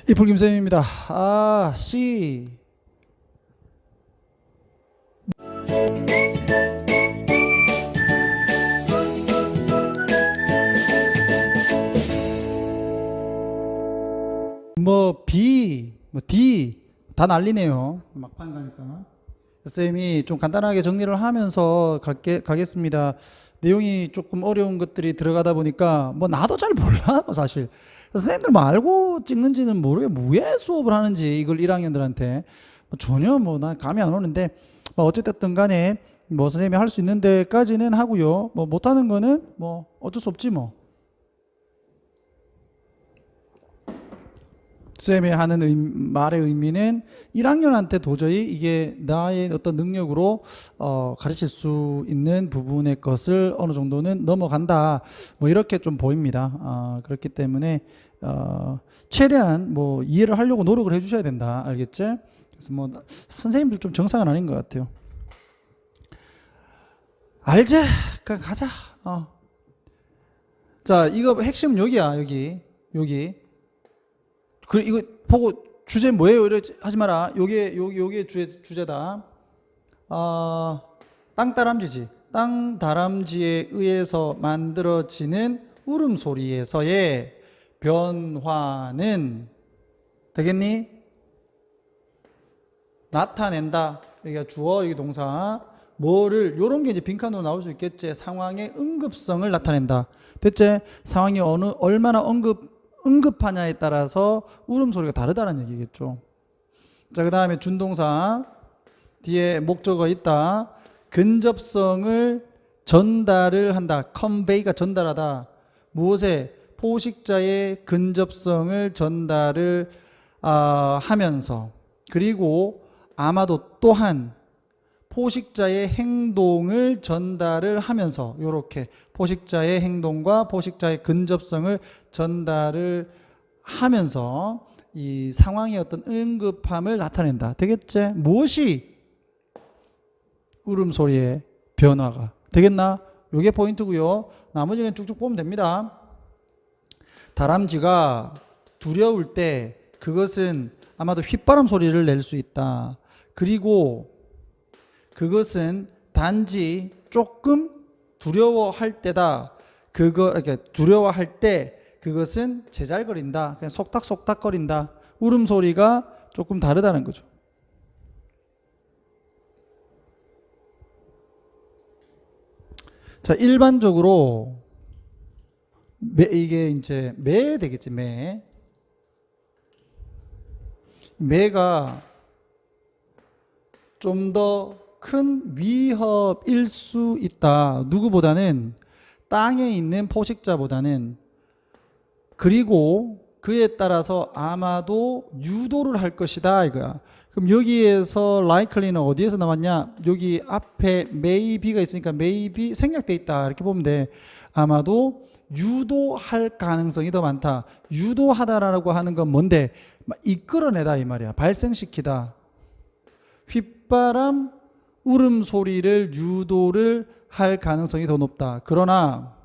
이풀김쌤입니다. C. B, D 다 난리네요. 막판 가니까. 쌤이 좀 간단하게 정리를 하면서 가겠습니다. 내용이 조금 어려운 것들이 들어가다 보니까 나도 잘 몰라 사실. 쌤들 알고 찍는지는 모르겠고 왜 수업을 하는지 이걸 1학년들한테 전혀 난 감이 안 오는데 어쨌든 간에 선생님이 할 수 있는 데까지는 하고요. 못하는 거는 어쩔 수 없지 쌤이 하는 말의 의미는 1학년한테 도저히 이게 나의 어떤 능력으로 가르칠 수 있는 부분의 것을 어느 정도는 넘어간다. 이렇게 좀 보입니다. 그렇기 때문에 최대한 이해를 하려고 노력을 해주셔야 된다. 알겠지? 그래서 선생님들 좀 정상은 아닌 것 같아요. 알지? 가자. 자, 이거 핵심은 여기야. 여기. 이거 보고 주제 뭐예요? 이러지 하지 마라. 요게 주제다. 땅다람쥐지. 땅다람쥐에 의해서 만들어지는 울음소리에서의 변화는 되겠니? 나타낸다. 여기가 주어, 여기 동사. 뭐를 요런 게 이제 빈칸으로 나올 수 있겠지. 상황의 응급성을 나타낸다. 됐지? 상황이 얼마나 응급하냐에 따라서 울음소리가 다르다는 얘기겠죠. 자, 그 다음에 준동사 뒤에 목적어 있다. 근접성을 전달을 한다. convey가 전달하다. 무엇에? 포식자의 근접성을 전달을 하면서, 그리고 아마도 또한 포식자의 행동을 전달을 하면서, 이렇게 포식자의 행동과 포식자의 근접성을 전달을 하면서 이 상황의 어떤 응급함을 나타낸다. 되겠지? 무엇이 울음소리의 변화가 되겠나? 이게 포인트고요. 나머지는 쭉쭉 보면 됩니다. 다람쥐가 두려울 때 그것은 아마도 휘바람 소리를 낼 수 있다. 그리고 그것은 단지 조금 두려워할 때다. 이렇게 두려워할 때 그것은 제잘거린다. 그냥 속닥속닥거린다. 울음소리가 조금 다르다는 거죠. 자, 일반적으로 이게 이제 매 되겠지. 매가 좀 더 큰 위협일 수 있다. 누구보다는 땅에 있는 포식자보다는. 그리고 그에 따라서 아마도 유도를 할 것이다 이거야. 그럼 여기에서 likely는 어디에서 나왔냐? 여기 앞에 maybe가 있으니까 maybe 생략돼 있다 이렇게 보면 돼. 아마도 유도할 가능성이 더 많다. 유도하다라고 하는 건 뭔데? 이끌어내다 이 말이야. 발생시키다. 휘바람 울음소리를 유도를 할 가능성이 더 높다. 그러나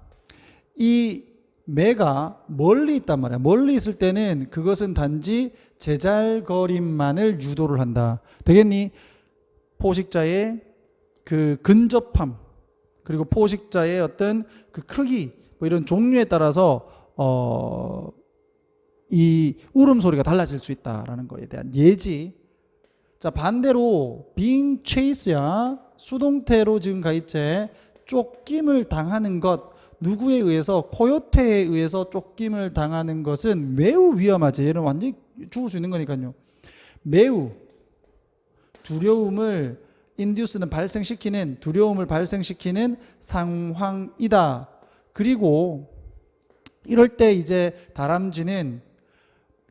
이 매가 멀리 있단 말이야. 멀리 있을 때는 그것은 단지 제잘거림만을 유도를 한다. 되겠니? 포식자의 그 근접함, 그리고 포식자의 어떤 그 크기, 이런 종류에 따라서 이 울음소리가 달라질 수 있다라는 거에 대한 예지. 자, 반대로 being chase야. 수동태로 지금 가있지. 쫓김을 당하는 것. 누구에 의해서? 코요테에 의해서 쫓김을 당하는 것은 매우 위험하지. 얘는 완전히 죽을 수 있는 거니까요. 매우 두려움을 induce는 발생시키는, 두려움을 발생시키는 상황이다. 그리고 이럴 때 이제 다람쥐는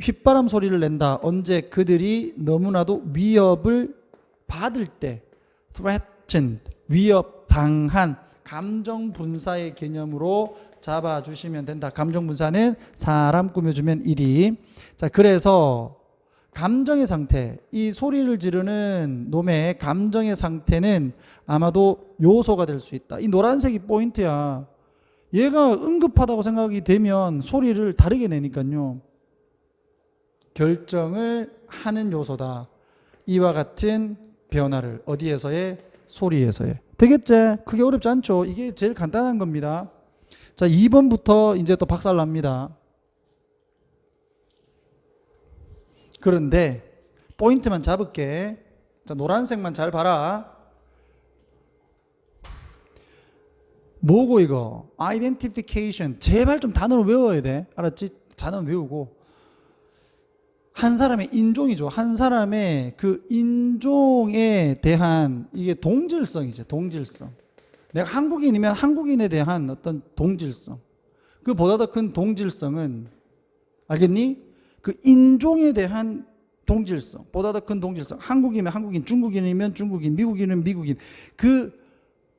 휘바람 소리를 낸다. 언제? 그들이 너무나도 위협을 받을 때. threatened, 위협 당한, 감정 분사의 개념으로 잡아주시면 된다. 감정 분사는 사람 꾸며주면 일이. 자, 그래서 감정의 상태, 이 소리를 지르는 놈의 감정의 상태는 아마도 요소가 될 수 있다. 이 노란색이 포인트야. 얘가 응급하다고 생각이 되면 소리를 다르게 내니까요. 결정을 하는 요소다. 이와 같은 변화를 어디에서의? 소리에서의. 되겠지? 그게 어렵지 않죠? 이게 제일 간단한 겁니다. 자, 2번부터 이제 또 박살납니다. 그런데 포인트만 잡을게. 자, 노란색만 잘 봐라. 뭐고 이거? identification. 제발 좀 단어를 외워야 돼. 알았지? 단어 외우고. 한 사람의 인종이죠. 한 사람의 그 인종에 대한 이게 동질성이죠. 동질성. 내가 한국인이면 한국인에 대한 어떤 동질성. 그보다 더 큰 동질성은 알겠니? 그 인종에 대한 동질성. 보다 더 큰 동질성. 한국이면 한국인, 중국인이면 중국인, 미국인이면 미국인. 그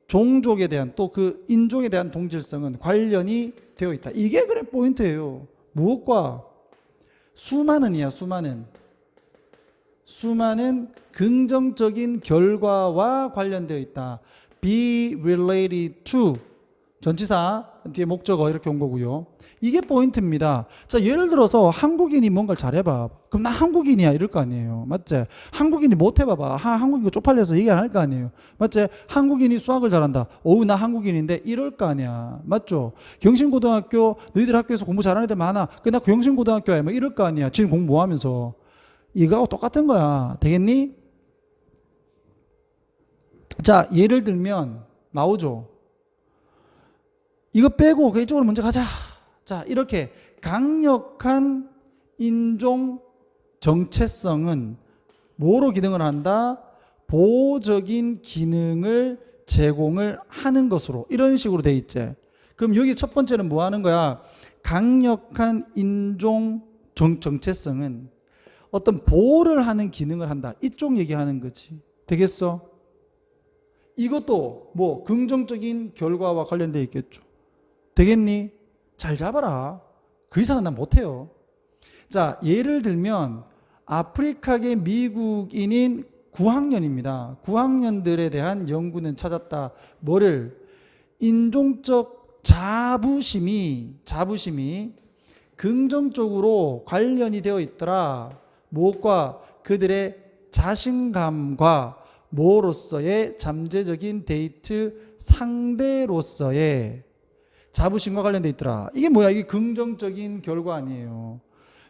종족에 대한 또 그 인종에 대한 동질성은 관련이 되어 있다. 이게 그래 포인트예요. 무엇과? 수많은이야. 수많은 긍정적인 결과와 관련되어 있다. be related to 전치사 뒤에 목적어 이렇게 온 거고요. 이게 포인트입니다. 자, 예를 들어서 한국인이 뭔가를 잘해봐. 그럼 나 한국인이야 이럴 거 아니에요. 맞지? 한국인이 못해봐봐. 한국인이 쪽팔려서 얘기 안 할 거 아니에요. 맞지? 한국인이 수학을 잘한다. 어우 나 한국인인데 이럴 거 아니야. 맞죠? 경신고등학교 너희들 학교에서 공부 잘하는 애들 많아. 나 경신고등학교야 뭐 이럴 거 아니야. 지금 공부 뭐 하면서. 이거하고 똑같은 거야. 되겠니? 자, 예를 들면 나오죠. 이거 빼고 이쪽으로 먼저 가자. 자, 이렇게 강력한 인종 정체성은 뭐로 기능을 한다? 보호적인 기능을 제공을 하는 것으로 이런 식으로 돼 있지. 그럼 여기 첫 번째는 뭐 하는 거야? 강력한 인종 정체성은 어떤 보호를 하는 기능을 한다. 이쪽 얘기하는 거지. 되겠어? 이것도 뭐 긍정적인 결과와 관련되어 있겠죠. 되겠니? 잘 잡아라. 그 이상은 난 못해요. 자, 예를 들면 아프리카계 미국인인 9학년입니다. 9학년들에 대한 연구는 찾았다. 뭐를? 인종적 자부심이 긍정적으로 관련이 되어 있더라. 무엇과? 그들의 자신감과 뭐로서의 잠재적인 데이트 상대로서의 자부심과 관련돼 있더라. 이게 뭐야? 이게 긍정적인 결과 아니에요.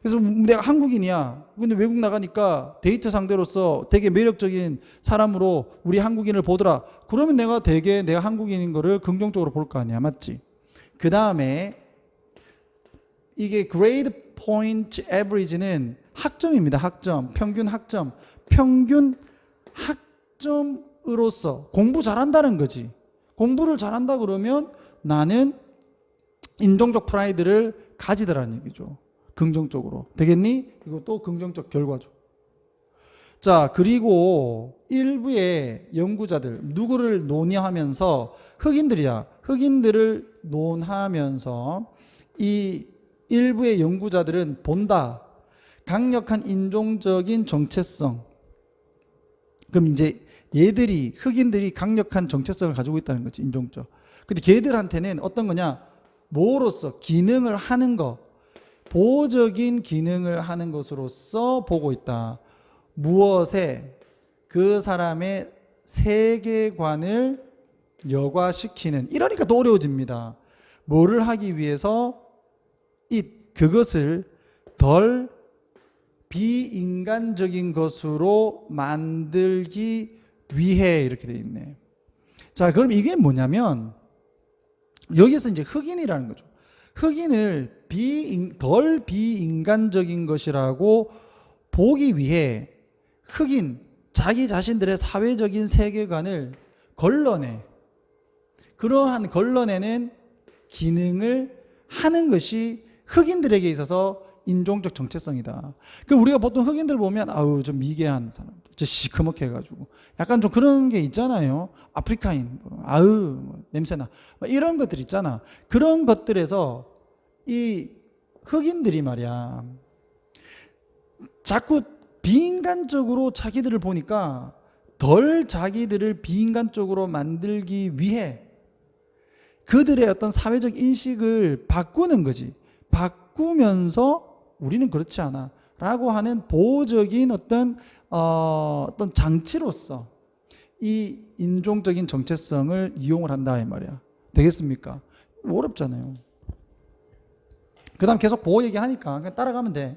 그래서 내가 한국인이야. 근데 외국 나가니까 데이트 상대로서 되게 매력적인 사람으로 우리 한국인을 보더라. 그러면 내가 되게 내가 한국인인 거를 긍정적으로 볼 거 아니야. 맞지? 그 다음에 이게 grade point average는 학점입니다. 학점. 평균 학점. 평균 학점으로서 공부 잘한다는 거지. 공부를 잘한다 그러면 나는 인종적 프라이드를 가지더라는 얘기죠. 긍정적으로. 되겠니? 이것도 긍정적 결과죠. 자, 그리고 일부의 연구자들, 누구를 논의하면서 흑인들이야. 흑인들을 논하면서 이 일부의 연구자들은 본다. 강력한 인종적인 정체성. 그럼 이제 얘들이, 흑인들이 강력한 정체성을 가지고 있다는 거지, 인종적. 근데 걔들한테는 어떤 거냐? 뭐로서? 기능을 하는 거. 보호적인 기능을 하는 것으로서 보고 있다. 무엇에? 그 사람의 세계관을 여과시키는. 이러니까 더 어려워집니다. 뭐를 하기 위해서? 그것을 덜 비인간적인 것으로 만들기 위해 이렇게 돼 있네. 자, 그럼 이게 뭐냐면 여기서 이제 흑인이라는 거죠. 흑인을 덜 비인간적인 것이라고 보기 위해 흑인 자기 자신들의 사회적인 세계관을 걸러내. 그러한 걸러내는 기능을 하는 것이 흑인들에게 있어서 인종적 정체성이다. 그 우리가 보통 흑인들 보면 아우 좀 미개한 사람, 저 시커멓게 해가지고 약간 좀 그런 게 있잖아요. 아프리카인, 아우 냄새나 이런 것들 있잖아. 그런 것들에서 이 흑인들이 말이야 자꾸 비인간적으로 자기들을 보니까 덜 자기들을 비인간적으로 만들기 위해 그들의 어떤 사회적 인식을 바꾸는 거지. 바꾸면서 우리는 그렇지 않아. 라고 하는 보호적인 어떤 장치로서 이 인종적인 정체성을 이용을 한다 이 말이야. 되겠습니까? 어렵잖아요. 그 다음 계속 보호 얘기하니까 그냥 따라가면 돼.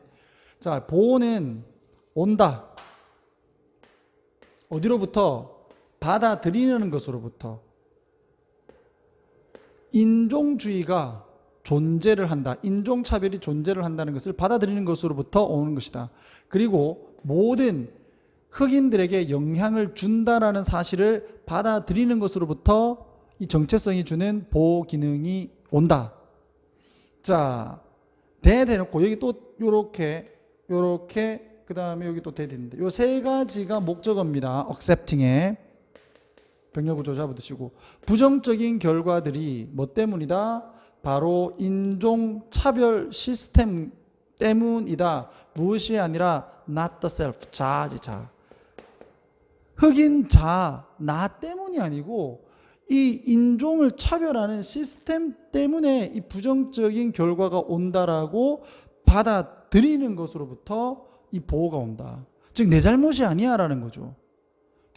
자, 보호는 온다. 어디로부터? 받아들이는 것으로부터. 인종주의가 존재를 한다. 인종차별이 존재를 한다는 것을 받아들이는 것으로부터 오는 것이다. 그리고 모든 흑인들에게 영향을 준다라는 사실을 받아들이는 것으로부터 이 정체성이 주는 보호 기능이 온다. 자, 대놓고 여기 또 요렇게 그 다음에 여기 또 대인데 요 세 가지가 목적어입니다. accepting에 병렬구조 잡아두시고 부정적인 결과들이 뭐 때문이다? 바로 인종차별 시스템 때문이다. 무엇이 아니라 not the self, 자아지 자. 흑인 자, 나 때문이 아니고 이 인종을 차별하는 시스템 때문에 이 부정적인 결과가 온다라고 받아들이는 것으로부터 이 보호가 온다. 즉 내 잘못이 아니야 라는 거죠.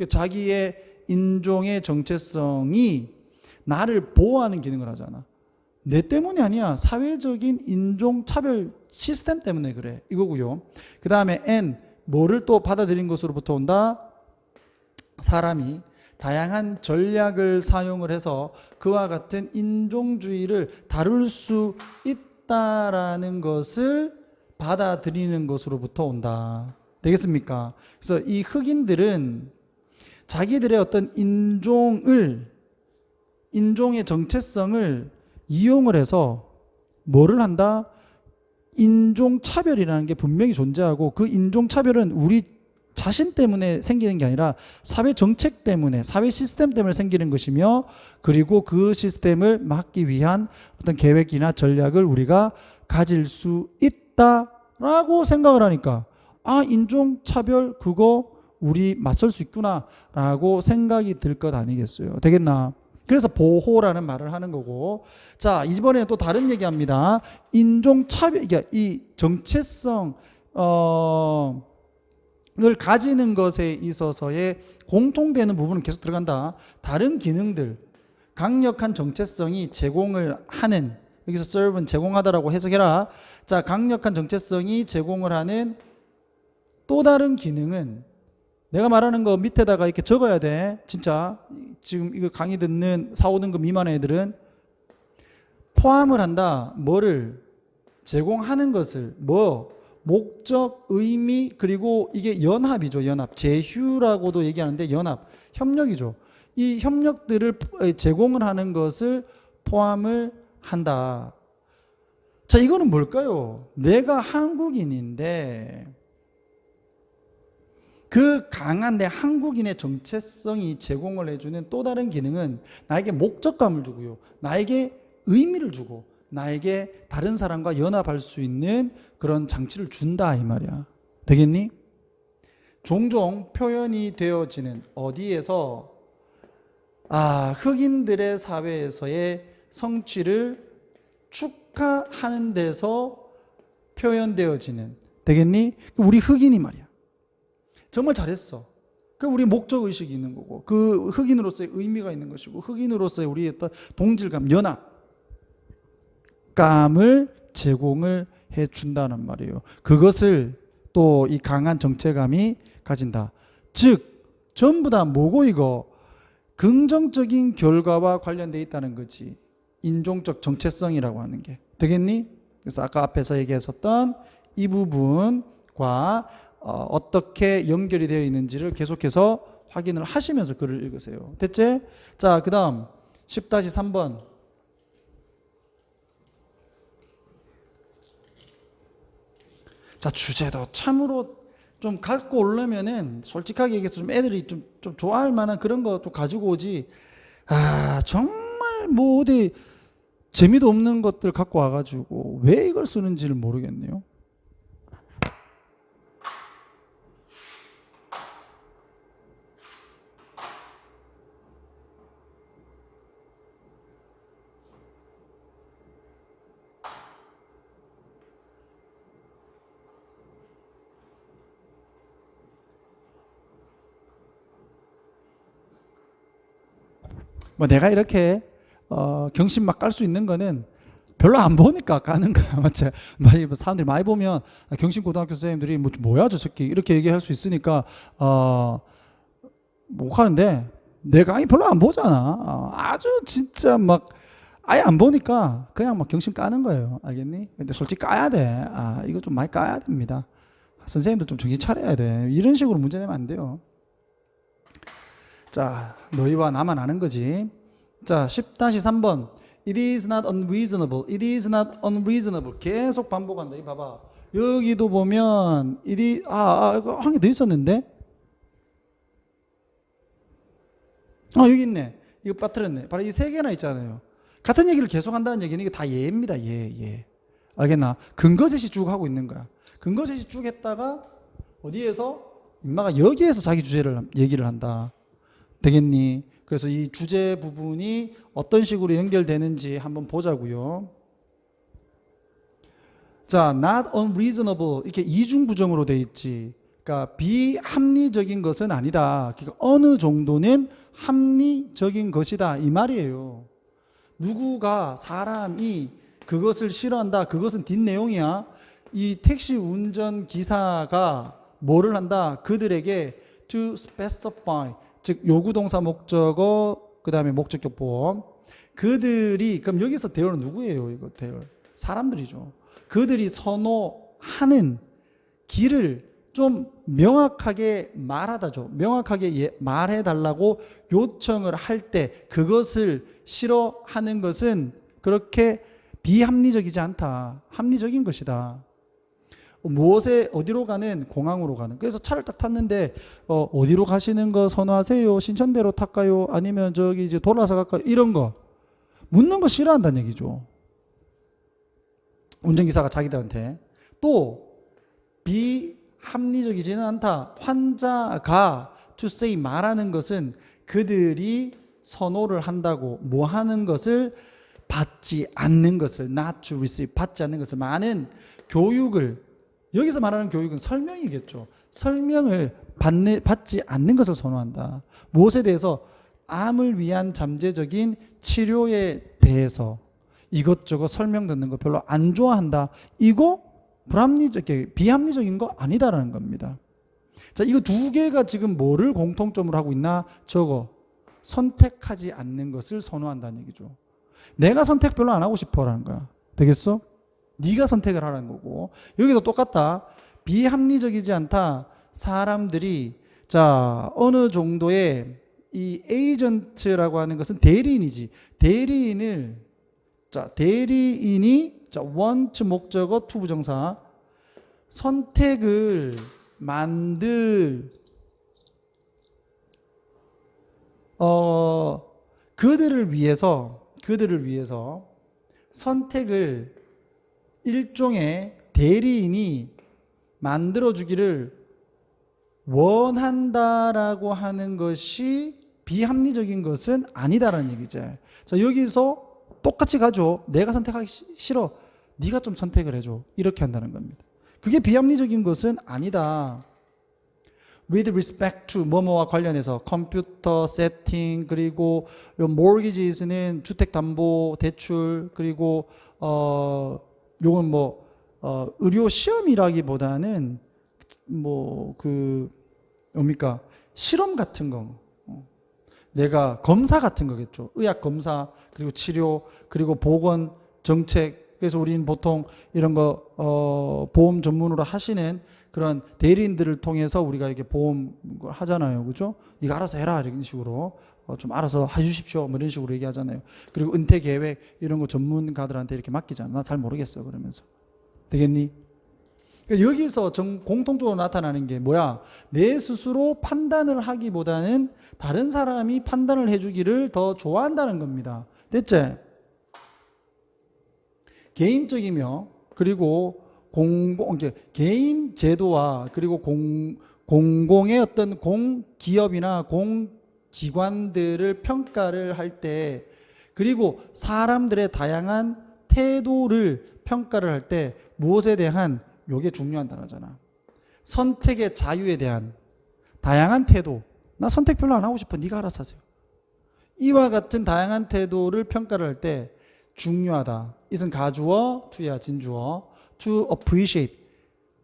자기의 인종의 정체성이 나를 보호하는 기능을 하잖아. 내 때문이 아니야. 사회적인 인종차별 시스템 때문에 그래. 이거고요. 그 다음에 N, 뭐를 또 받아들인 것으로부터 온다? 사람이 다양한 전략을 사용을 해서 그와 같은 인종주의를 다룰 수 있다라는 것을 받아들이는 것으로부터 온다. 되겠습니까? 그래서 이 흑인들은 자기들의 어떤 인종의 정체성을 이용을 해서 뭐를 한다? 인종차별이라는 게 분명히 존재하고 그 인종차별은 우리 자신 때문에 생기는 게 아니라 사회 정책 때문에, 사회 시스템 때문에 생기는 것이며 그리고 그 시스템을 막기 위한 어떤 계획이나 전략을 우리가 가질 수 있다라고 생각을 하니까 아, 인종차별 그거 우리 맞설 수 있구나 라고 생각이 들 것 아니겠어요. 되겠나? 그래서 보호라는 말을 하는 거고. 자, 이번에는 또 다른 얘기합니다. 인종차별, 이 정체성 을 가지는 것에 있어서의 공통되는 부분은 계속 들어간다. 다른 기능들, 강력한 정체성이 제공을 하는, 여기서 serve는 제공하다라고 해석해라. 자, 강력한 정체성이 제공을 하는 또 다른 기능은 내가 말하는 거 밑에다가 이렇게 적어야 돼. 진짜 지금 이거 강의 듣는 4, 5등급 미만의 애들은 포함을 한다. 뭐를? 제공하는 것을 목적, 의미, 그리고 이게 연합이죠. 연합. 제휴라고도 얘기하는데 연합, 협력이죠. 이 협력들을 제공을 하는 것을 포함을 한다. 자, 이거는 뭘까요? 내가 한국인인데 그 강한 내 한국인의 정체성이 제공을 해주는 또 다른 기능은 나에게 목적감을 주고요. 나에게 의미를 주고 나에게 다른 사람과 연합할 수 있는 그런 장치를 준다 이 말이야. 되겠니? 종종 표현이 되어지는 어디에서 흑인들의 사회에서의 성취를 축하하는 데서 표현되어지는. 되겠니? 우리 흑인이 말이야. 정말 잘했어. 그 우리 목적 의식이 있는 거고, 그 흑인으로서의 의미가 있는 것이고, 흑인으로서의 우리의 어떤 동질감, 연합감을 제공을 해 준다는 말이에요. 그것을 또 이 강한 정체감이 가진다. 즉 전부 다 뭐고 이거 긍정적인 결과와 관련돼 있다는 거지. 인종적 정체성이라고 하는 게. 되겠니? 그래서 아까 앞에서 얘기했었던 이 부분과 어떻게 연결이 되어 있는지를 계속해서 확인을 하시면서 글을 읽으세요. 됐지? 자, 그 다음 10-3번. 자, 주제도 참으로 좀 갖고 오려면은 솔직하게 얘기해서 좀 애들이 좀 좋아할 만한 그런 거 좀 가지고 오지. 정말 뭐 어디 재미도 없는 것들 갖고 와가지고 왜 이걸 쓰는지를 모르겠네요. 뭐 내가 이렇게 경신 막 깔 수 있는 거는 별로 안 보니까 까는 거야. 맞지? 많이 사람들이 많이 보면 경신 고등학교 선생님들이 뭐야 저 새끼 이렇게 얘기할 수 있으니까 못 하는데 내 강의 별로 안 보잖아. 아주 진짜 막 아예 안 보니까 그냥 막 경신 까는 거예요. 알겠니? 근데 솔직히 까야 돼. 이거 좀 많이 까야 됩니다. 선생님들 좀 정신 차려야 돼. 이런 식으로 문제 내면 안 돼요. 자, 너희와 나만 아는 거지. 자, 10-3번. It is not unreasonable. It is not unreasonable. 계속 반복한다. 이 봐봐. 여기도 보면 이거 한 개 더 있었는데. 여기 있네. 이거 빠뜨렸네. 바로 이 세 개나 있잖아요. 같은 얘기를 계속 한다는 얘기는 이게 다 예입니다. 예. 알겠나? 근거 제시 쭉 하고 있는 거야. 근거 제시 쭉 했다가 어디에서 인마가 여기에서 자기 주제를 얘기를 한다. 되겠니? 그래서 이 주제 부분이 어떤 식으로 연결되는지 한번 보자고요. 자, not unreasonable 이렇게 이중부정으로 돼 있지. 그러니까 비합리적인 것은 아니다. 그러니까 어느 정도는 합리적인 것이다 이 말이에요. 누구가 사람이 그것을 싫어한다. 그것은 뒷내용이야. 이 택시 운전 기사가 뭐를 한다? 그들에게 to specify 즉 요구동사 목적어 그 다음에 목적격 보험 그들이 그럼 여기서 대열은 누구예요? 이거 대열 사람들이죠. 그들이 선호하는 길을 좀 명확하게 말하다죠. 명확하게 말해달라고 요청을 할 때 그것을 싫어하는 것은 그렇게 비합리적이지 않다. 합리적인 것이다. 무엇에 어디로 가는? 공항으로 가는. 그래서 차를 딱 탔는데 어디로 가시는 거 선호하세요? 신천대로 탈까요? 아니면 저기 이제 돌아서 갈까요? 이런 거 묻는 거 싫어한다는 얘기죠. 운전기사가 자기들한테. 또 비합리적이지는 않다. 환자가 to say 말하는 것은 그들이 선호를 한다고 뭐 하는 것을 받지 않는 것을 not to receive 받지 않는 것을 많은 교육을 여기서 말하는 교육은 설명이겠죠. 설명을 받지 않는 것을 선호한다. 무엇에 대해서? 암을 위한 잠재적인 치료에 대해서 이것저것 설명 듣는 거 별로 안 좋아한다. 이거 비합리적인 거 아니다라는 겁니다. 자, 이거 두 개가 지금 뭐를 공통점으로 하고 있나? 저거 선택하지 않는 것을 선호한다는 얘기죠. 내가 선택 별로 안 하고 싶어라는 거야. 되겠어? 네가 선택을 하라는 거고. 여기도 똑같다. 비합리적이지 않다. 사람들이 자 어느 정도의 이 에이전트라고 하는 것은 대리인이지. 대리인이 want 목적어 to 부정사 선택을 그들을 위해서 선택을 일종의 대리인이 만들어주기를 원한다라고 하는 것이 비합리적인 것은 아니다라는 얘기죠. 자, 여기서 똑같이 가죠. 내가 선택하기 싫어. 네가 좀 선택을 해줘. 이렇게 한다는 겁니다. 그게 비합리적인 것은 아니다. With respect to 뭐뭐와 관련해서 컴퓨터 세팅 그리고 요 mortgages는 주택담보대출 그리고 요건 의료 시험이라기보다는 뭡니까 실험 같은 거. 내가 검사 같은 거겠죠. 의학 검사 그리고 치료 그리고 보건 정책. 그래서 우리는 보통 이런 거 보험 전문으로 하시는 그런 대리인들을 통해서 우리가 이렇게 보험 하잖아요. 그죠? 네가 알아서 해라 이런 식으로 좀 알아서 해주십시오. 뭐 이런 식으로 얘기하잖아요. 그리고 은퇴 계획 이런 거 전문가들한테 이렇게 맡기잖아. 나 잘 모르겠어 그러면서. 되겠니? 그러니까 여기서 공통적으로 나타나는 게 뭐야? 내 스스로 판단을 하기보다는 다른 사람이 판단을 해주기를 더 좋아한다는 겁니다. 됐지? 개인적이며 그리고 개인 제도와 그리고 공공의 어떤 공기업이나 공기관들을 평가를 할 때 그리고 사람들의 다양한 태도를 평가를 할 때 무엇에 대한 요게 중요한 단어잖아. 선택의 자유에 대한 다양한 태도. 나 선택 별로 안 하고 싶어. 네가 알아서 하세요. 이와 같은 다양한 태도를 평가를 할 때 중요하다. 이것은 가주어, to야 진주어. to appreciate.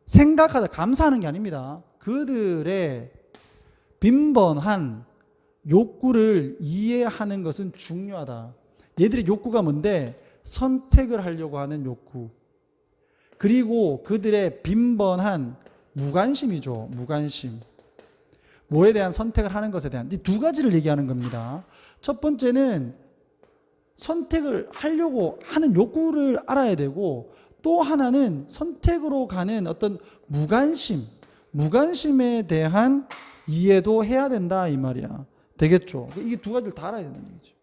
생각하다, 감사하는 게 아닙니다. 그들의 빈번한 욕구를 이해하는 것은 중요하다. 얘들의 욕구가 뭔데? 선택을 하려고 하는 욕구. 그리고 그들의 빈번한 무관심이죠. 무관심. 뭐에 대한 선택을 하는 것에 대한 이 두 가지를 얘기하는 겁니다. 첫 번째는 선택을 하려고 하는 욕구를 알아야 되고, 또 하나는 선택으로 가는 어떤 무관심, 무관심에 대한 이해도 해야 된다 이 말이야. 되겠죠? 이 두 가지를 다 알아야 된다는 얘기죠.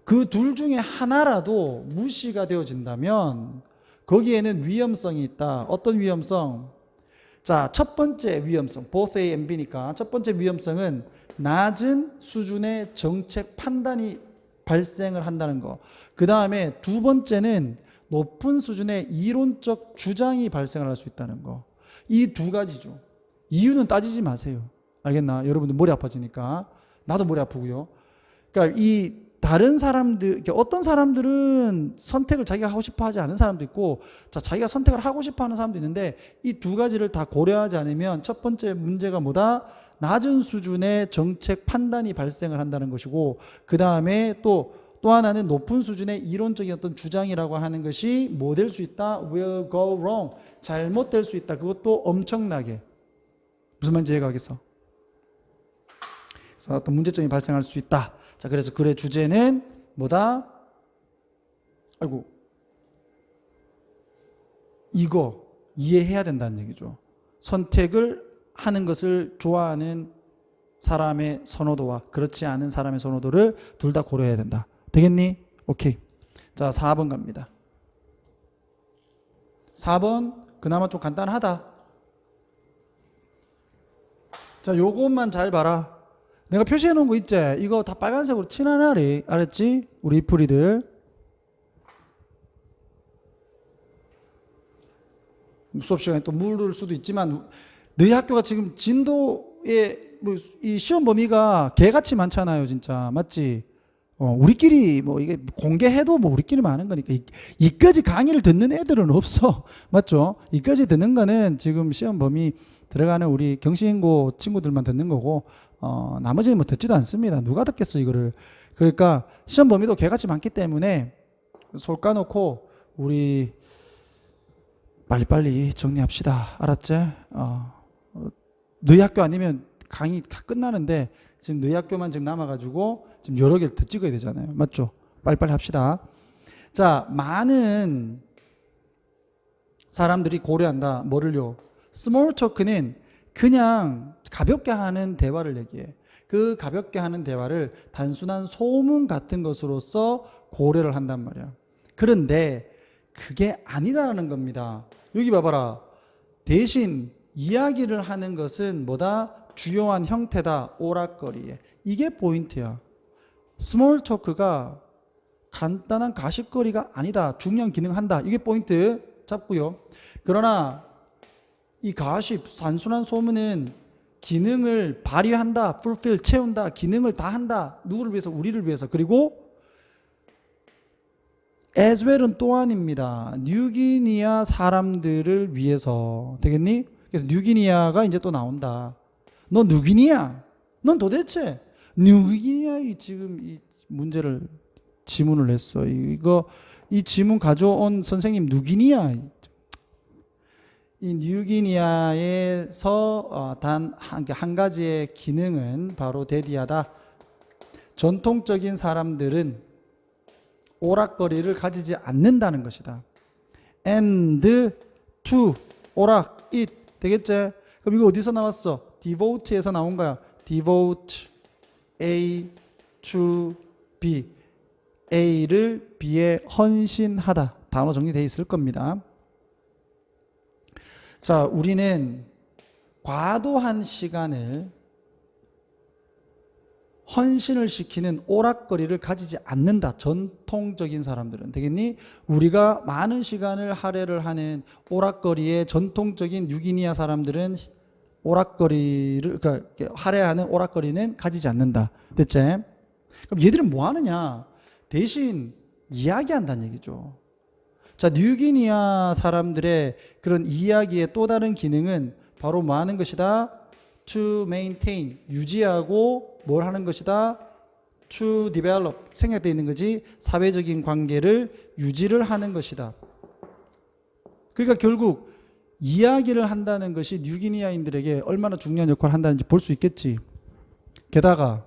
그 둘 중에 하나라도 무시가 되어진다면 거기에는 위험성이 있다. 어떤 위험성? 자, 첫 번째 위험성, both A and B니까 첫 번째 위험성은 낮은 수준의 정책 판단이 발생을 한다는 거. 그 다음에 두 번째는 높은 수준의 이론적 주장이 발생을 할 수 있다는 거. 이 두 가지죠. 이유는 따지지 마세요. 알겠나? 여러분들 머리 아파지니까. 나도 머리 아프고요. 그러니까 이 다른 사람들, 어떤 사람들은 선택을 자기가 하고 싶어 하지 않은 사람도 있고, 자, 자기가 선택을 하고 싶어 하는 사람도 있는데, 이 두 가지를 다 고려하지 않으면 첫 번째 문제가 뭐다? 낮은 수준의 정책 판단이 발생을 한다는 것이고, 그 다음에 또 하나는 높은 수준의 이론적인 어떤 주장이라고 하는 것이 뭐 될 수 있다? will go wrong. 잘못될 수 있다. 그것도 엄청나게. 무슨 말인지 이해가 가겠어? 그래서 어떤 문제점이 발생할 수 있다. 자, 그래서 글의 주제는 뭐다? 아이고, 이거 이해해야 된다는 얘기죠. 선택을 하는 것을 좋아하는 사람의 선호도와 그렇지 않은 사람의 선호도를 둘 다 고려해야 된다. 되겠니? 오케이. 자, 4번 갑니다. 4번 그나마 좀 간단하다. 자, 요것만 잘 봐라. 내가 표시해 놓은 거 있지? 이거 다 빨간색으로 칠하나리. 알았지? 우리 이프리들. 수업 시간에 또 물을 수도 있지만 너희 학교가 지금 진도에 뭐 이 시험 범위가 개같이 많잖아요, 진짜. 맞지? 우리끼리 뭐 이게 공개해도 뭐 우리끼리만 아는 거니까 이까지 강의를 듣는 애들은 없어. 맞죠? 이까지 듣는 거는 지금 시험 범위 들어가는 우리 경신고 친구들만 듣는 거고, 나머지는 뭐 듣지도 않습니다. 누가 듣겠어 이거를. 그러니까 시험 범위도 개같이 많기 때문에 솔 까놓고 우리 빨리빨리 정리합시다. 알았지? 너희 학교 아니면 강의 다 끝나는데 지금 너희 학교만 지금 남아가지고 지금 여러 개를 더 찍어야 되잖아요. 맞죠? 빨리빨리 합시다. 자, 많은 사람들이 고려한다. 뭐를요? 스몰 토크는 그냥 가볍게 하는 대화를 얘기해. 그 가볍게 하는 대화를 단순한 소문 같은 것으로서 고려를 한단 말이야. 그런데 그게 아니다라는 겁니다. 여기 봐봐라. 대신 이야기를 하는 것은 뭐다? 주요한 형태다. 오락거리에. 이게 포인트야. 스몰 토크가 간단한 가십거리가 아니다. 중요한 기능한다. 이게 포인트 잡고요. 그러나 이 가십, 단순한 소문은 기능을 발휘한다. fulfill, 채운다. 기능을 다 한다. 누구를 위해서? 우리를 위해서. 그리고 as well은 또한입니다. 뉴기니아 사람들을 위해서. 되겠니? 그래서 뉴기니아가 이제 또 나온다. 너 누구니야? 넌 도대체 뉴기니아의 지금 이 문제를 지문을 냈어. 이 지문 가져온 선생님 누구니야? 이 뉴기니아에서 단 한 가지의 기능은 바로 대디하다. 전통적인 사람들은 오락거리를 가지지 않는다는 것이다. and to 오락 it 되겠지? 그럼 이거 어디서 나왔어? devote에서 나온 거야. devote A to B. A를 B에 헌신하다. 단어 정리되어 있을 겁니다. 자, 우리는 과도한 시간을 헌신을 시키는 오락거리를 가지지 않는다. 전통적인 사람들은. 되겠니? 우리가 많은 시간을 할애를 하는 오락거리의 전통적인 뉴기니아 사람들은 오락거리를, 그러니까 할애하는 오락거리는 가지지 않는다. 됐지? 그럼 얘들은 뭐 하느냐? 대신 이야기한다는 얘기죠. 자, 뉴기니아 사람들의 그런 이야기의 또 다른 기능은 바로 뭐 하는 것이다? To maintain, 유지하고 뭘 하는 것이다? To develop, 생략되어 있는 거지. 사회적인 관계를 유지를 하는 것이다. 그러니까 결국 이야기를 한다는 것이 뉴기니아인들에게 얼마나 중요한 역할을 한다는지 볼 수 있겠지. 게다가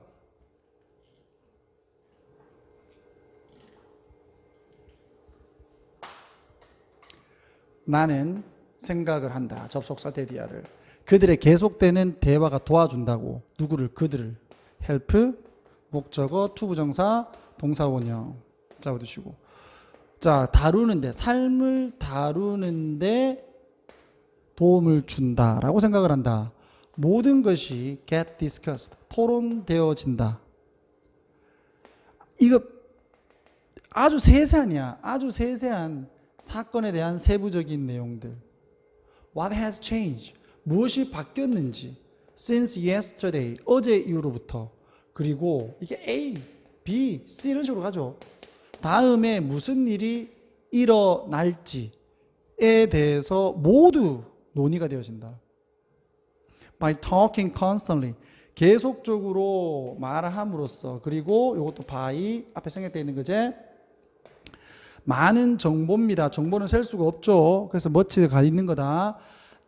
나는 생각을 한다. 접속사 데디아를. 그들의 계속되는 대화가 도와준다고. 누구를? 그들을. help, 목적어, 투부정사, 동사원형. 잡아두시고. 자, 다루는데, 삶을 다루는데 도움을 준다라고 생각을 한다. 모든 것이 get discussed, 토론되어진다. 이거 아주 세세한이야. 아주 세세한 사건에 대한 세부적인 내용들. What has changed? 무엇이 바뀌었는지. Since yesterday, 어제 이후로부터. 그리고 이게 A, B, C 이런 식으로 가죠. 다음에 무슨 일이 일어날지에 대해서 모두 논의가 되어진다. By talking constantly, 계속적으로 말함으로써. 그리고 이것도 by 앞에 생략되어 있는 거지. 많은 정보입니다. 정보는 셀 수가 없죠. 그래서 much가 있는 거다.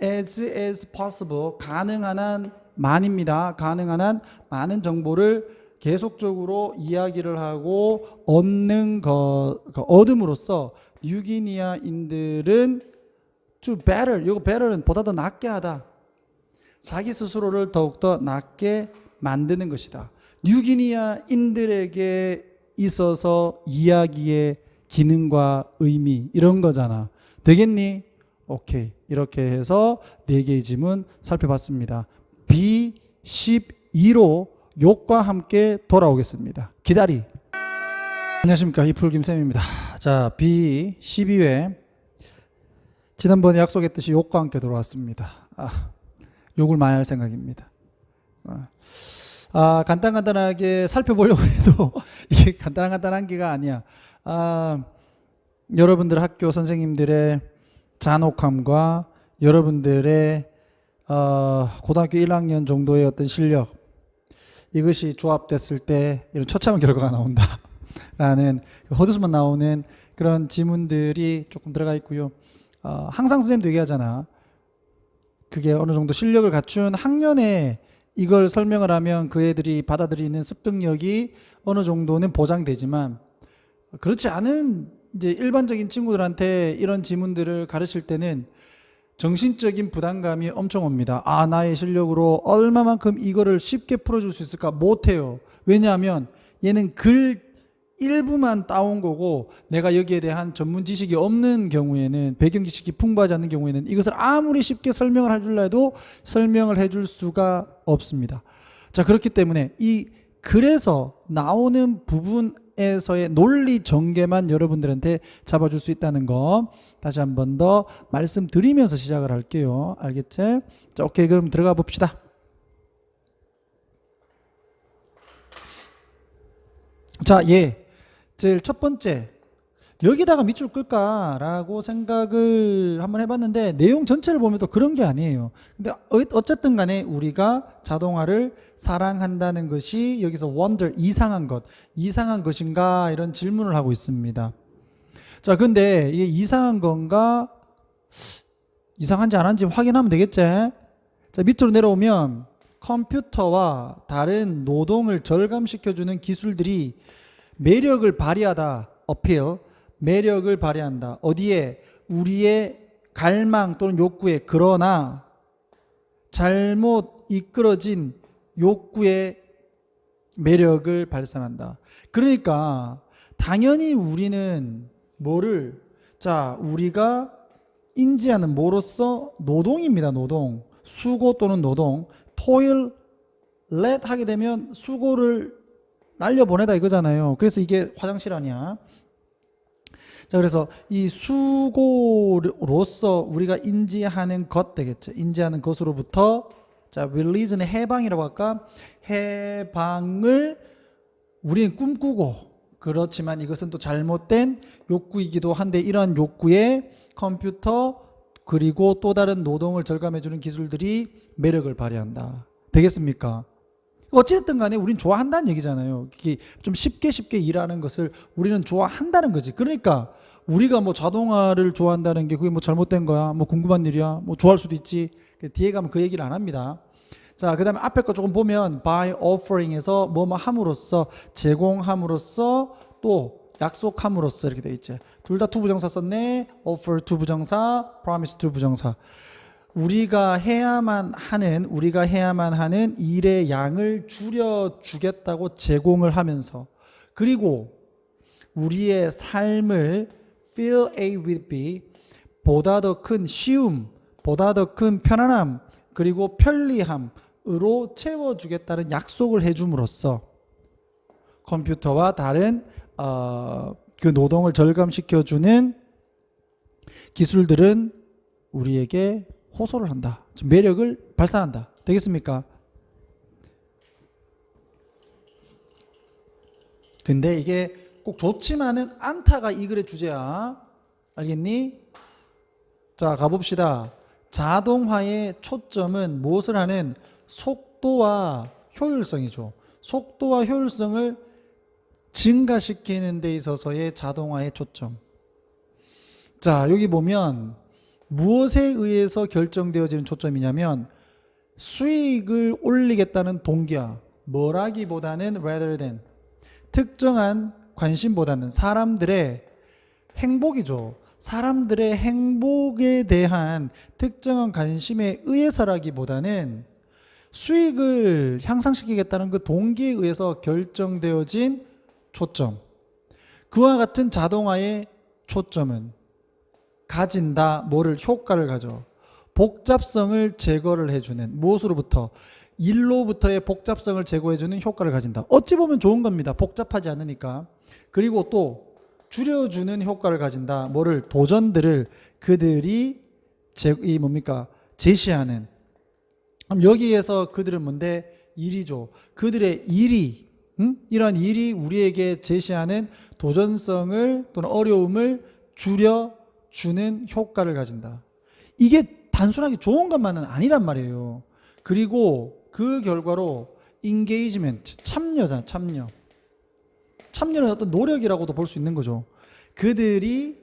as possible, 가능한 한 많입니다. 가능한 한 많은 정보를 계속적으로 이야기를 하고 얻음으로써 뉴기니아인들은 to better, 이거 better는 보다 더 낫게 하다. 자기 스스로를 더욱더 낫게 만드는 것이다. 뉴기니아인들에게 있어서 이야기의 기능과 의미 이런 거잖아. 되겠니? 오케이. 이렇게 해서 4개의 지문 살펴봤습니다. B12로 욕과 함께 돌아오겠습니다. 기다리. 안녕하십니까. 이풀 김쌤입니다. 자, B12회 지난번에 약속했듯이 욕과 함께 돌아왔습니다. 욕을 많이 할 생각입니다. 간단하게 살펴보려고 해도 이게 간단한 게가 아니야. 여러분들 학교 선생님들의 잔혹함과 여러분들의 고등학교 1학년 정도의 어떤 실력, 이것이 조합됐을 때 이런 처참한 결과가 나온다 라는 헛웃음만 나오는 그런 지문들이 조금 들어가 있고요. 항상 선생님도 얘기하잖아. 그게 어느 정도 실력을 갖춘 학년에 이걸 설명을 하면 그 애들이 받아들이는 습득력이 어느 정도는 보장되지만, 그렇지 않은 이제 일반적인 친구들한테 이런 지문들을 가르칠 때는 정신적인 부담감이 엄청 옵니다. 나의 실력으로 얼마만큼 이거를 쉽게 풀어줄 수 있을까? 못해요. 왜냐하면 얘는 글 일부만 따온 거고, 내가 여기에 대한 전문 지식이 없는 경우에는, 배경 지식이 풍부하지 않는 경우에는 이것을 아무리 쉽게 설명을 해줄라 해도 설명을 해줄 수가 없습니다. 자, 그렇기 때문에 그래서 나오는 부분에서의 논리 전개만 여러분들한테 잡아줄 수 있다는 거 다시 한 번 더 말씀드리면서 시작을 할게요. 알겠지? 자, 오케이. 그럼 들어가 봅시다. 자, 제일 첫 번째, 여기다가 밑줄 끌까라고 생각을 한번 해봤는데, 내용 전체를 보면 또 그런 게 아니에요. 근데 어쨌든 간에 우리가 자동화를 사랑한다는 것이 여기서 wonder, 이상한 것인가 이런 질문을 하고 있습니다. 자, 근데 이게 이상한 건가, 이상한지 안 한지 확인하면 되겠지? 자, 밑으로 내려오면 컴퓨터와 다른 노동을 절감시켜주는 기술들이 매력을 발휘하다, appeal, 매력을 발휘한다. 어디에? 우리의 갈망 또는 욕구에. 그러나 잘못 이끌어진 욕구의 매력을 발산한다. 그러니까 당연히 우리는 우리가 인지하는 뭐로서? 노동입니다. 노동. 수고 또는 노동. toil, let 하게 되면 수고를 날려보내다 이거잖아요. 그래서 이게 화장실 아니야. 자, 그래서 이 수고로서 우리가 인지하는 것 되겠죠. 인지하는 것으로부터, 자, release는 해방이라고 할까? 해방을 우리는 꿈꾸고 그렇지만 이것은 또 잘못된 욕구이기도 한데 이러한 욕구에 컴퓨터 그리고 또 다른 노동을 절감해주는 기술들이 매력을 발휘한다. 되겠습니까? 어쨌든 간에 우린 좋아한다는 얘기잖아요. 좀 쉽게 일하는 것을 우리는 좋아한다는 거지. 그러니까 우리가 뭐 자동화를 좋아한다는 게 그게 뭐 잘못된 거야? 뭐 궁금한 일이야? 뭐 좋아할 수도 있지. 뒤에 가면 그 얘기를 안 합니다. 자, 그 다음에 앞에 거 조금 보면 by offering에서 뭐뭐 함으로써 제공함으로써 또 약속함으로써 이렇게 돼 있지. 둘 다 투부정사 썼네. offer 투부정사, promise 투부정사. 우리가 해야만 하는 일의 양을 줄여주겠다고 제공을 하면서 그리고 우리의 삶을 fill A with B 보다 더 큰 쉬움, 보다 더 큰 편안함 그리고 편리함으로 채워주겠다는 약속을 해줌으로써 컴퓨터와 다른 그 노동을 절감시켜주는 기술들은 우리에게 호소를 한다. 매력을 발산한다. 되겠습니까? 근데 이게 꼭 좋지만은 않다가 이 글의 주제야. 알겠니? 자, 가봅시다. 자동화의 초점은 무엇을 하는? 속도와 효율성이죠. 속도와 효율성을 증가시키는 데 있어서의 자동화의 초점. 자, 여기 보면 무엇에 의해서 결정되어지는 초점이냐면 수익을 올리겠다는 동기야. 뭐라기보다는 rather than 특정한 관심보다는 사람들의 행복이죠. 사람들의 행복에 대한 특정한 관심에 의해서라기보다는 수익을 향상시키겠다는 그 동기에 의해서 결정되어진 초점. 그와 같은 자동화의 초점은 가진다. 뭐를? 효과를 가져. 복잡성을 제거를 해주는 무엇으로부터? 일로부터의 복잡성을 제거해주는 효과를 가진다. 어찌 보면 좋은 겁니다. 복잡하지 않으니까. 그리고 또 줄여주는 효과를 가진다. 뭐를? 도전들을 그들이 제시하는. 그럼 여기에서 그들은 뭔데? 일이죠. 그들의 일이 이런 일이 우리에게 제시하는 도전성을 또는 어려움을 줄여주는 효과를 가진다. 이게 단순하게 좋은 것만은 아니란 말이에요. 그리고 그 결과로 engagement, 참여잖아, 참여. 참여는 어떤 노력이라고도 볼 수 있는 거죠. 그들이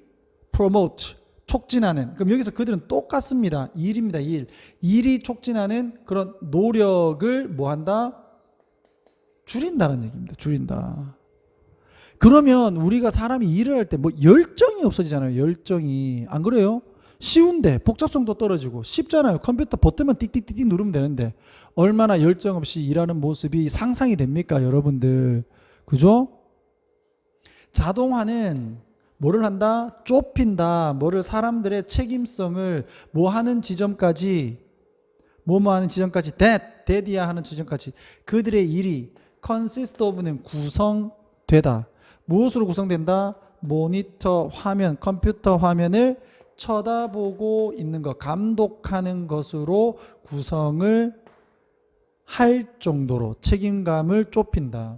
promote, 촉진하는. 그럼 여기서 그들은 똑같습니다. 일입니다, 일. 일이 촉진하는 그런 노력을 뭐 한다? 줄인다는 얘기입니다. 줄인다. 그러면 우리가 사람이 일을 할 때 뭐 열정이 없어지잖아요. 열정이. 안 그래요? 쉬운데 복잡성도 떨어지고 쉽잖아요. 컴퓨터 버튼만 띡띡띡 누르면 되는데 얼마나 열정 없이 일하는 모습이 상상이 됩니까, 여러분들? 그죠? 자동화는 뭐를 한다? 좁힌다. 뭐를? 사람들의 책임성을 뭐 하는 지점까지, 뭐뭐 하는 지점까지, that이야 하는 지점까지 그들의 일이 consist of는 구성되다. 무엇으로 구성된다? 모니터 화면, 컴퓨터 화면을 쳐다보고 있는 것, 감독하는 것으로 구성을 할 정도로 책임감을 좁힌다.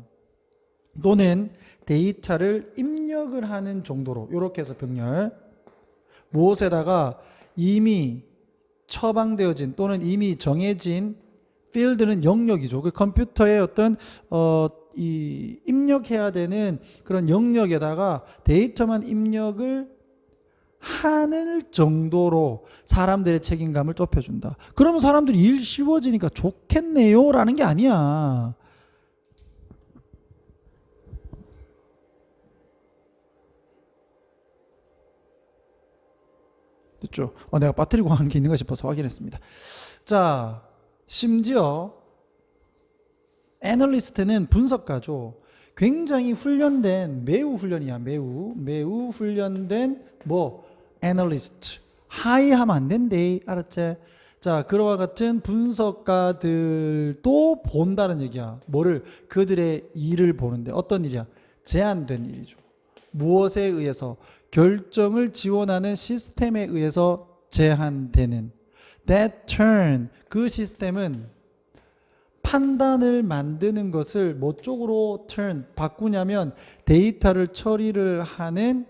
또는 데이터를 입력을 하는 정도로, 이렇게 해서 병렬. 무엇에다가? 이미 처방되어진 또는 이미 정해진 필드는 영역이죠. 그 컴퓨터의 어떤 이 입력해야 되는 그런 영역에다가 데이터만 입력을 하는 정도로 사람들의 책임감을 좁혀준다. 그러면 사람들이 일 쉬워지니까 좋겠네요 라는 게 아니야. 됐죠? 내가 빠뜨리고 하는 게 있는가 싶어서 확인했습니다. 자, 심지어 애널리스트는 분석가죠. 굉장히 훈련된, 매우 훈련이야. 매우 훈련된 애널리스트. 하이하면 안 된대. 알았지? 자, 그와 같은 분석가들도 본다는 얘기야. 뭐를? 그들의 일을 보는데. 어떤 일이야? 제한된 일이죠. 무엇에 의해서? 결정을 지원하는 시스템에 의해서 제한되는. That turn, 그 시스템은 판단을 만드는 것을 뭐 쪽으로 바꾸냐면 데이터를 처리를 하는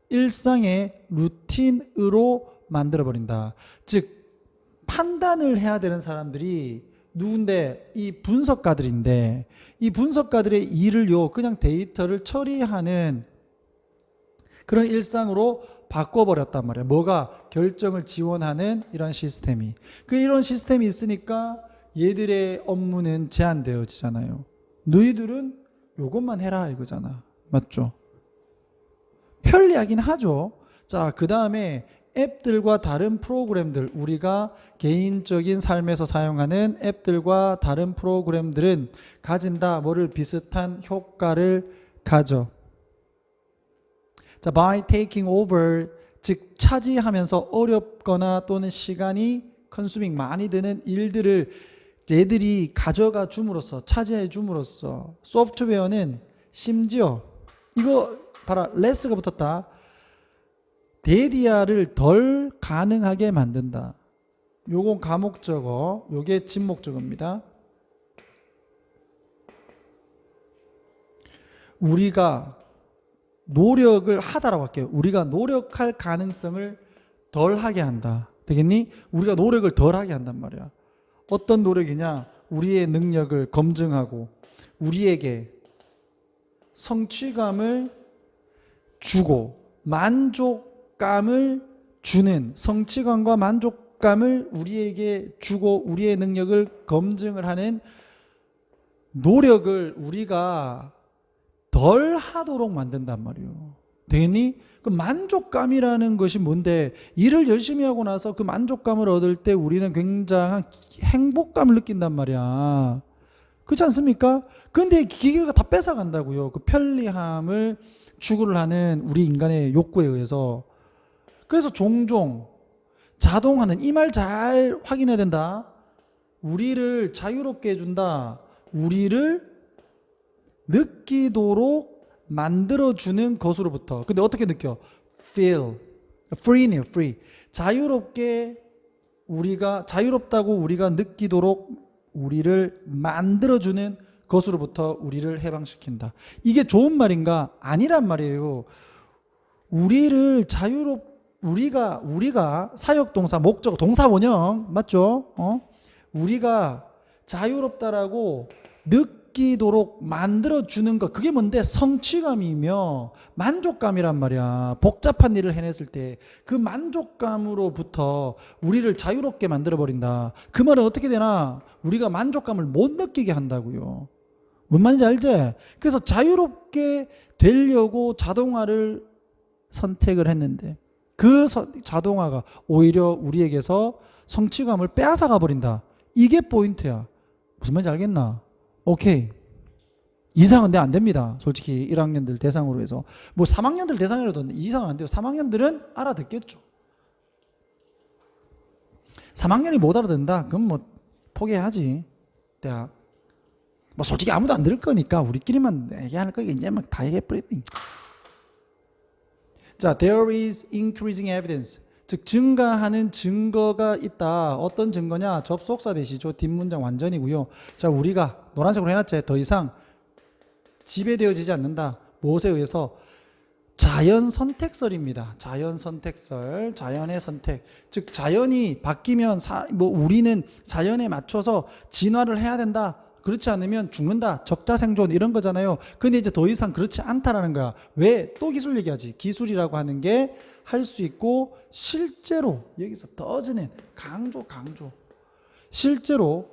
일상의 루틴으로 만들어버린다. 즉 판단을 해야 되는 사람들이 누군데 이 분석가들인데 이 분석가들의 일을요 그냥 데이터를 처리하는 그런 일상으로 바꿔버렸단 말이야. 뭐가 결정을 지원하는 이런 시스템이. 이런 시스템이 있으니까 얘들의 업무는 제한되어지잖아요. 너희들은 요것만 해라 이거잖아. 맞죠? 편리하긴 하죠. 자, 그 다음에 앱들과 다른 프로그램들, 우리가 개인적인 삶에서 사용하는 앱들과 다른 프로그램들은 가진다 뭐를 비슷한 효과를 가져. 자, by taking over, 즉 차지하면서 어렵거나 또는 시간이 consuming 많이 드는 일들을 얘들이 가져가 줌으로써, 차지해 줌으로써 소프트웨어는 심지어 이거 봐라, 레스가 붙었다. 대디아를 덜 가능하게 만든다. 요건 가목적어, 요게 진목적어입니다. 우리가 노력을 하다라고 할게요. 우리가 노력할 가능성을 덜 하게 한다. 되겠니? 우리가 노력을 덜 하게 한단 말이야. 어떤 노력이냐? 우리의 능력을 검증하고 우리에게 성취감을 주고 만족감을 주는, 성취감과 만족감을 우리에게 주고 우리의 능력을 검증을 하는 노력을 우리가 덜 하도록 만든단 말이에요. 되겠니? 그 만족감이라는 것이 뭔데, 일을 열심히 하고 나서 그 만족감을 얻을 때 우리는 굉장한 행복감을 느낀단 말이야. 그렇지 않습니까? 근데 기계가 다 뺏어간다고요. 그 편리함을 추구를 하는 우리 인간의 욕구에 의해서. 그래서 종종 자동화는, 이 말 잘 확인해야 된다. 우리를 자유롭게 해준다. 우리를 느끼도록 만들어주는 것으로부터. 근데 어떻게 느껴? feel. free네요, free. 자유롭게 자유롭다고 우리가 느끼도록 우리를 만들어주는 것으로부터 우리를 해방시킨다. 이게 좋은 말인가? 아니란 말이에요. 우리를 우리가 사역동사, 목적, 동사 원형 맞죠? 우리가 자유롭다라고 느끼도록 만들어주는 것, 그게 뭔데? 성취감이며 만족감이란 말이야. 복잡한 일을 해냈을 때 그 만족감으로부터 우리를 자유롭게 만들어버린다. 그 말은 어떻게 되나? 우리가 만족감을 못 느끼게 한다고요. 뭔 말인지 알지? 그래서 자유롭게 되려고 자동화를 선택을 했는데 그 자동화가 오히려 우리에게서 성취감을 빼앗아가 버린다. 이게 포인트야. 무슨 말인지 알겠나? 오케이. 이상은 안 됩니다. 솔직히 1학년들 대상으로 해서. 뭐 3학년들 대상으로도 이상은 안 돼요. 3학년들은 알아듣겠죠. 3학년이 못 알아듣는다? 그럼 뭐 포기해야지. 대학. 뭐 솔직히 아무도 안 들을 거니까 우리끼리만 얘기할 거니까 이제 막 다 얘기해버리니. 자, there is increasing evidence. 즉 증가하는 증거가 있다. 어떤 증거냐? 접속사 대시죠. 뒷문장 완전이고요. 자, 우리가 노란색으로 해놨지. 더 이상 지배되어지지 않는다. 무엇에 의해서? 자연 선택설입니다. 자연 선택설, 자연의 선택. 즉 자연이 바뀌면 우리는 자연에 맞춰서 진화를 해야 된다. 그렇지 않으면 죽는다. 적자생존 이런 거잖아요. 근데 이제 더 이상 그렇지 않다라는 거야. 왜? 또 기술 얘기하지. 기술이라고 하는 게 할 수 있고 실제로 여기서 더즈는 강조. 실제로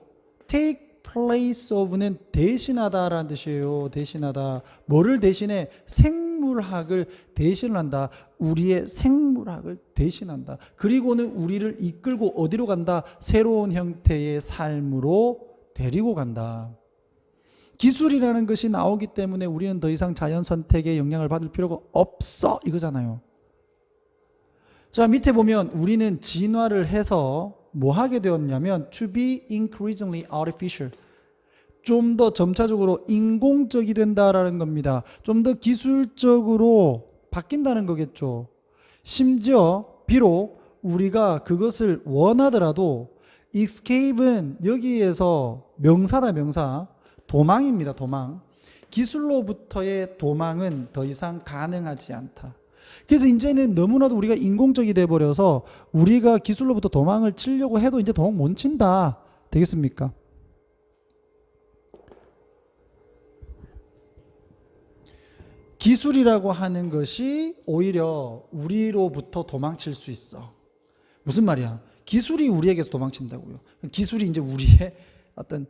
take place of는 대신하다라는 뜻이에요. 대신하다. 뭐를 대신해? 생물학을 대신한다. 우리의 생물학을 대신한다. 그리고는 우리를 이끌고 어디로 간다? 새로운 형태의 삶으로 데리고 간다. 기술이라는 것이 나오기 때문에 우리는 더 이상 자연 선택의 영향을 받을 필요가 없어 이거잖아요. 자, 밑에 보면 우리는 진화를 해서 뭐 하게 되었냐면 to be increasingly artificial. 좀 더 점차적으로 인공적이 된다라는 겁니다. 좀 더 기술적으로 바뀐다는 거겠죠. 심지어 비록 우리가 그것을 원하더라도 escape은 여기에서 명사다, 명사. 도망입니다, 도망. 기술로부터의 도망은 더 이상 가능하지 않다. 그래서 이제는 너무나도 우리가 인공적이 돼버려서 우리가 기술로부터 도망을 치려고 해도 이제 도망 못 친다. 되겠습니까? 기술이라고 하는 것이 오히려 우리로부터 도망칠 수 있어. 무슨 말이야? 기술이 우리에게서 도망친다고요. 기술이 이제 우리의 어떤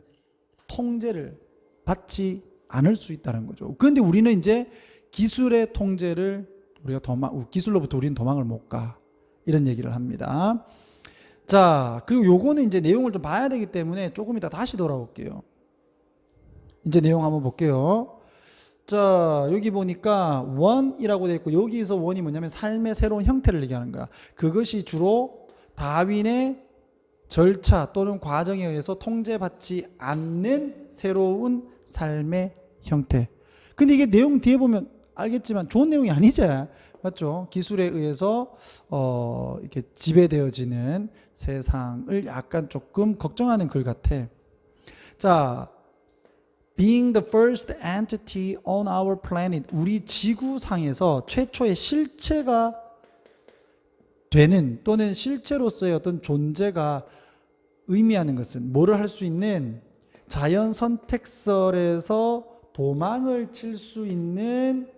통제를 받지 않을 수 있다는 거죠. 그런데 우리는 이제 기술의 통제를 우리가 기술로부터 우리는 도망을 못 가. 이런 얘기를 합니다. 자, 그리고 요거는 이제 내용을 좀 봐야 되기 때문에 조금 이따 다시 돌아올게요. 이제 내용 한번 볼게요. 자, 여기 보니까 원이라고 되어 있고, 여기서 원이 뭐냐면 삶의 새로운 형태를 얘기하는 거야. 그것이 주로 다윈의 절차 또는 과정에 의해서 통제받지 않는 새로운 삶의 형태. 근데 이게 내용 뒤에 보면 알겠지만 좋은 내용이 아니지, 맞죠? 기술에 의해서 이렇게 지배되어지는 세상을 약간 조금 걱정하는 글 같아. 자, being the first entity on our planet, 우리 지구상에서 최초의 실체가 되는 또는 실체로서의 어떤 존재가 의미하는 것은 뭐를 할 수 있는 자연 선택설에서 도망을 칠 수 있는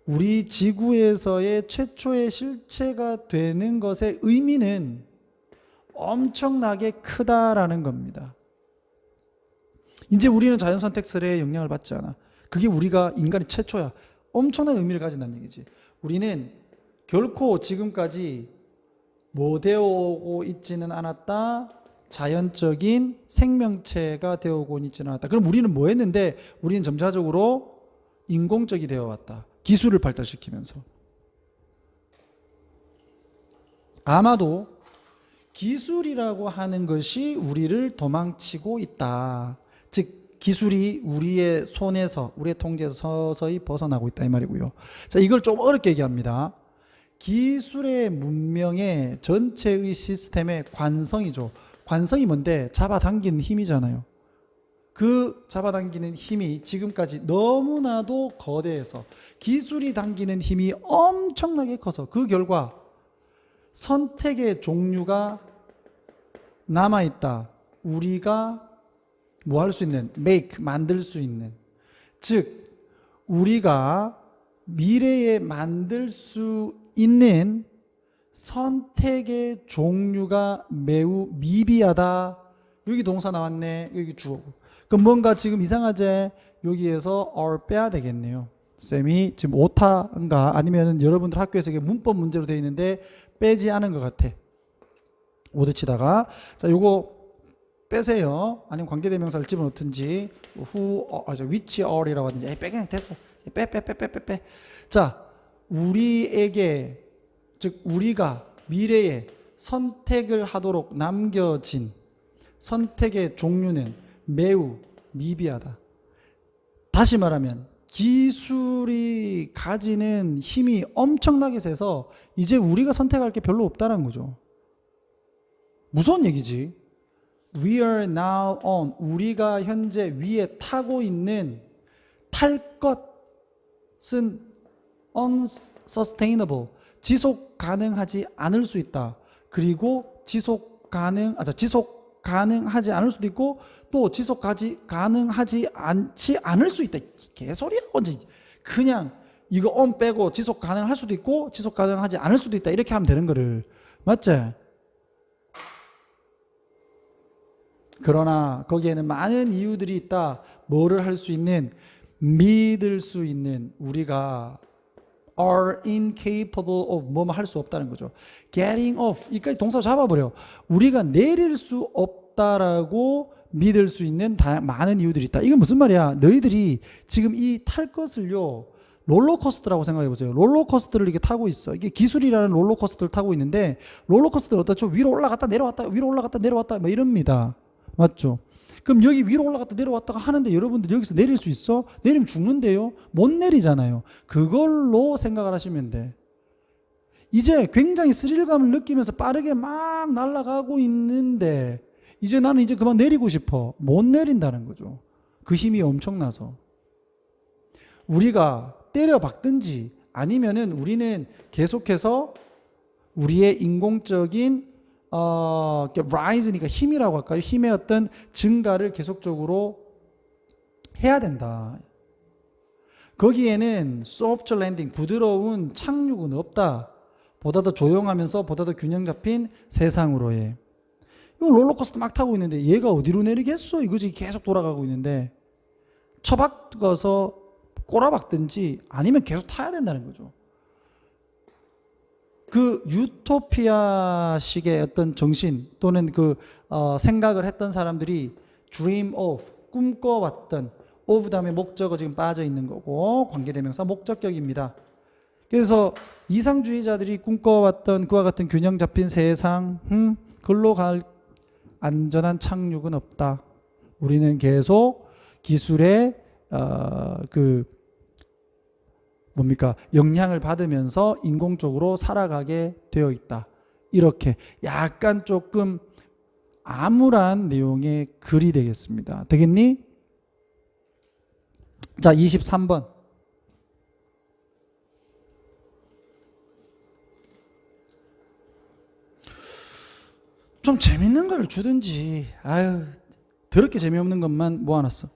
우리 지구에서의 최초의 실체가 되는 것의 의미는 엄청나게 크다라는 겁니다. 이제 우리는 자연 선택설에 영향을 받지 않아. 그게 우리가 인간이 최초야. 엄청난 의미를 가진다는 얘기지. 우리는 결코 지금까지 뭐 되어오고 있지는 않았다. 자연적인 생명체가 되어오고 있지는 않았다. 그럼 우리는 뭐 했는데? 우리는 점차적으로 인공적이 되어왔다. 기술을 발달시키면서. 아마도 기술이라고 하는 것이 우리를 도망치고 있다. 즉 기술이 우리의 손에서, 우리의 통제에서 서서히 벗어나고 있다 이 말이고요. 자, 이걸 좀 어렵게 얘기합니다. 기술의 문명의 전체의 시스템의 관성이죠. 관성이 뭔데? 잡아당기는 힘이잖아요. 그 잡아당기는 힘이 지금까지 너무나도 거대해서 기술이 당기는 힘이 엄청나게 커서 그 결과 선택의 종류가 남아있다. 우리가 뭐 할 수 있는? 만들 수 있는. 즉 우리가 미래에 만들 수 있는 선택의 종류가 매우 미비하다. 여기 동사 나왔네. 여기 주어고. 그럼 뭔가 지금 이상하지? 여기에서 or 빼야 되겠네요. 쌤이 지금 오타인가 아니면 여러분들 학교에서 이게 문법 문제로 되어 있는데 빼지 않은 것 같아. 오드치다가. 자, 요거 빼세요. 아니면 관계대명사를 집어넣든지 which or이라고 하든지 그냥 됐어. 빼. 자, 우리에게 즉 우리가 미래에 선택을 하도록 남겨진 선택의 종류는 매우 미비하다. 다시 말하면 기술이 가지는 힘이 엄청나게 세서 이제 우리가 선택할 게 별로 없다는 거죠. 무서운 얘기지. We are now on, 우리가 현재 위에 타고 있는 탈 것은 unsustainable, 지속 가능하지 않을 수 있다. 그리고 지속 가능하지 않을 수도 있고 또 지속 가능하지 않지 않을 수 있다. 개소리야. 언제 그냥 이거 on 빼고 지속 가능할 수도 있고 지속 가능하지 않을 수도 있다. 이렇게 하면 되는 거를. 맞지? 그러나 거기에는 많은 이유들이 있다. 뭐를 할 수 있는? 믿을 수 있는, 우리가 are incapable of 뭐뭐 할 수 없다는 거죠. getting off, 이까지 동사 잡아버려. 우리가 내릴 수 없다라고 믿을 수 있는 많은 이유들이 있다. 이건 무슨 말이야? 너희들이 지금 이 탈 것을요 롤러코스터라고 생각해 보세요. 롤러코스터를 이렇게 타고 있어. 이게 기술이라는 롤러코스터를 타고 있는데 롤러코스터를 어떻죠? 위로 올라갔다 내려왔다 위로 올라갔다 내려왔다 뭐 이럽니다. 맞죠? 그럼 여기 위로 올라갔다 내려왔다가 하는데 여러분들 여기서 내릴 수 있어? 내리면 죽는데요? 못 내리잖아요. 그걸로 생각을 하시면 돼. 이제 굉장히 스릴감을 느끼면서 빠르게 막 날아가고 있는데 이제 나는 이제 그만 내리고 싶어. 못 내린다는 거죠. 그 힘이 엄청나서. 우리가 때려 박든지 아니면은 우리는 계속해서 우리의 인공적인 rise니까 힘이라고 할까요? 힘의 어떤 증가를 계속적으로 해야 된다. 거기에는 soft landing, 부드러운 착륙은 없다. 보다 더 조용하면서 보다 더 균형 잡힌 세상으로의. 이거 롤러코스터 막 타고 있는데 얘가 어디로 내리겠어? 이거지. 계속 돌아가고 있는데 처박어서 꼬라박든지 아니면 계속 타야 된다는 거죠. 그 유토피아식의 어떤 정신 또는 그 생각을 했던 사람들이 dream of, 꿈꿔왔던 of 다음에 목적어 지금 빠져 있는 거고 관계대명사 목적격입니다. 그래서 이상주의자들이 꿈꿔왔던 그와 같은 균형 잡힌 세상, 글로 갈 안전한 착륙은 없다. 우리는 계속 기술의 영향을 받으면서 인공적으로 살아가게 되어 있다. 이렇게 약간 조금 암울한 내용의 글이 되겠습니다. 되겠니? 자, 23번. 좀 재밌는 걸 주든지. 아유, 더럽게 재미없는 것만 모아놨어.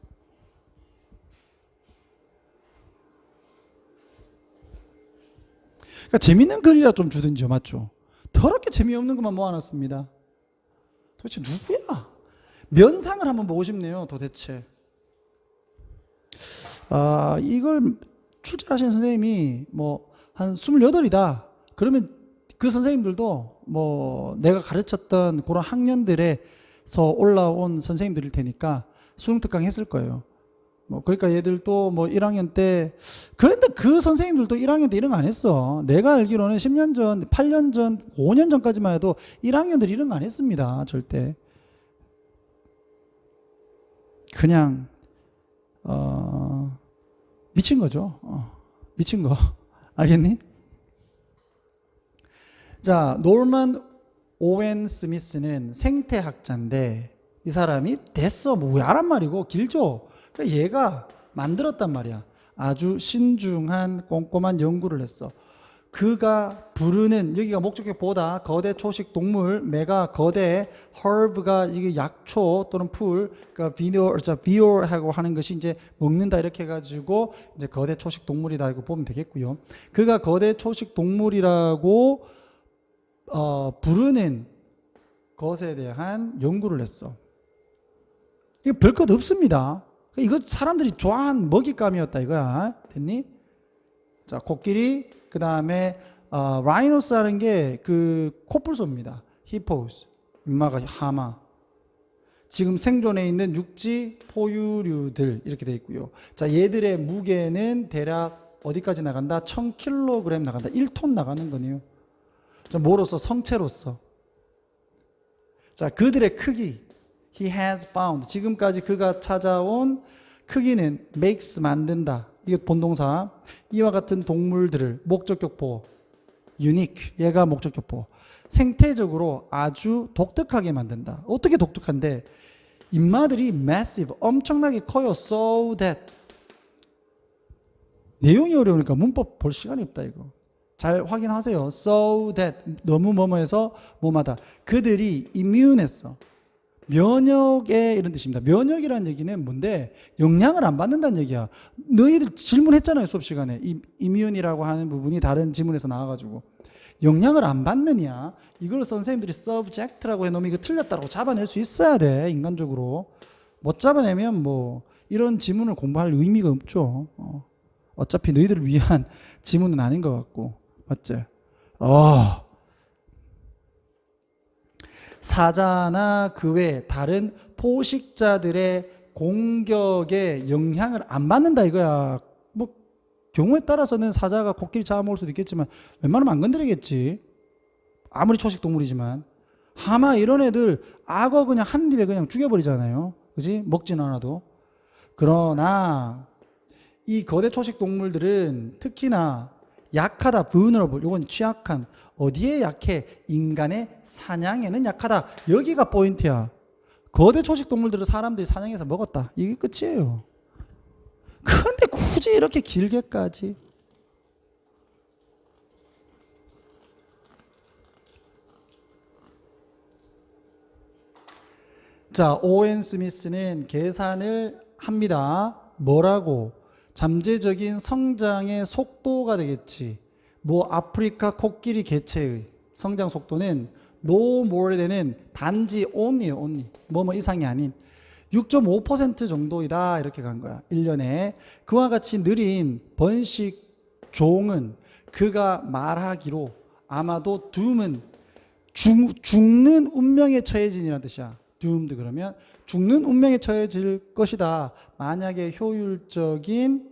그러니까 재밌는 글이라 좀 주든지요. 맞죠? 더럽게 재미없는 것만 모아놨습니다. 도대체 누구야? 면상을 한번 보고 싶네요. 도대체. 이걸 출제하신 선생님이 뭐 한 28이다. 그러면 그 선생님들도 뭐 내가 가르쳤던 그런 학년들에서 올라온 선생님들일 테니까 수능 특강 했을 거예요. 뭐 그러니까 얘들도 뭐 1학년 때, 그런데 그 선생님들도 1학년 때 이런 거 안 했어. 내가 알기로는 10년 전, 8년 전, 5년 전까지만 해도 1학년들이 이런 거 안 했습니다. 절대. 그냥 미친 거죠. 미친 거. 알겠니? 자, 노먼 오웬 스미스는 생태학자인데 이 사람이 됐어 뭐 왜 하란 말이고 길죠. 그러니까 얘가 만들었단 말이야. 아주 신중한 꼼꼼한 연구를 했어. 그가 부르는, 여기가 목적격보다 거대 초식 동물, 매가 거대, herb가 이게 약초 또는 풀, 그러니까 비오하고 하는 것이 이제 먹는다 이렇게 해가지고 이제 거대 초식 동물이다 이거 보면 되겠고요. 그가 거대 초식 동물이라고 부르는 것에 대한 연구를 했어. 이거 별것 없습니다. 이거 사람들이 좋아하는 먹잇감이었다 이거야. 됐니? 자, 코끼리, 그 다음에 라이노스 하는 게 그 코뿔소입니다. 히포스, 인마가 하마. 지금 생존해 있는 육지 포유류들 이렇게 돼 있고요. 자, 얘들의 무게는 대략 어디까지 나간다? 1000kg 나간다. 1톤 나가는 거네요. 자, 뭐로서? 성체로서. 자, 그들의 크기. He has found. 지금까지 그가 찾아온 크기는 makes 만든다. 이게 본동사. 이와 같은 동물들을 목적격보 unique. 얘가 목적격보. 생태적으로 아주 독특하게 만든다. 어떻게 독특한데? 입마들이 massive. 엄청나게 커요. So that. 내용이 어려우니까 문법 볼 시간이 없다 이거. 잘 확인하세요. So that. 너무 뭐뭐해서 뭐마다. 그들이 immune했어. 면역에 이런 뜻입니다. 면역이라는 얘기는 뭔데? 영향을 안 받는다는 얘기야. 너희들 질문했잖아요. 수업 시간에. 이뮨이라고 하는 부분이 다른 지문에서 나와가지고. 영향을 안 받느냐? 이걸 선생님들이 subject라고 해놓으면 이거 틀렸다고 잡아낼 수 있어야 돼. 인간적으로. 못 잡아내면 뭐 이런 지문을 공부할 의미가 없죠. 어차피 너희들을 위한 지문은 아닌 것 같고. 맞지? 사자나 그 외 다른 포식자들의 공격에 영향을 안 받는다 이거야. 뭐 경우에 따라서는 사자가 코끼리 잡아먹을 수도 있겠지만 웬만하면 안 건드리겠지. 아무리 초식 동물이지만. 하마 이런 애들 악어 그냥 한 입에 그냥 죽여버리잖아요. 그지? 먹진 않아도. 그러나 이 거대 초식 동물들은 특히나 약하다, vulnerable. 이건 취약한. 어디에 약해? 인간의 사냥에는 약하다. 여기가 포인트야. 거대 초식 동물들을 사람들이 사냥해서 먹었다. 이게 끝이에요. 근데 굳이 이렇게 길게까지. 자, 오웬 스미스는 계산을 합니다. 뭐라고? 잠재적인 성장의 속도가 되겠지. 뭐 아프리카 코끼리 개체의 성장 속도는 no more than은 단지 only예요. only. 뭐뭐 이상이 아닌 6.5% 정도이다. 이렇게 간 거야. 1년에. 그와 같이 느린 번식 종은 그가 말하기로 아마도 doom은 죽는 운명에 처해진이라는 뜻이야. doomed 그러면 죽는 운명에 처해질 것이다. 만약에 효율적인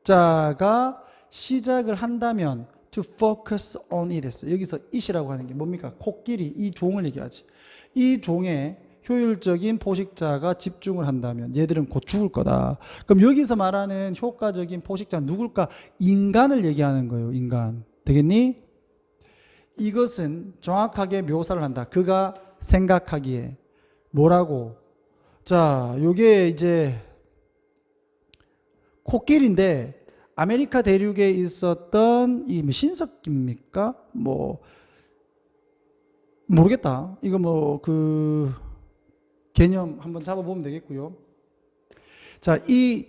포식자가 시작을 한다면 to focus on it 했어. 여기서 it이라고 하는 게 뭡니까? 코끼리, 이 종을 얘기하지. 이 종에 효율적인 포식자가 집중을 한다면 얘들은 곧 죽을 거다. 그럼 여기서 말하는 효과적인 포식자는 누굴까? 인간을 얘기하는 거예요. 인간. 되겠니? 이것은 정확하게 묘사를 한다. 그가 생각하기에 뭐라고? 자, 요게 이제 코끼리인데 아메리카 대륙에 있었던 이 신석기입니까? 뭐 모르겠다. 이거 뭐 그 개념 한번 잡아보면 되겠고요. 자, 이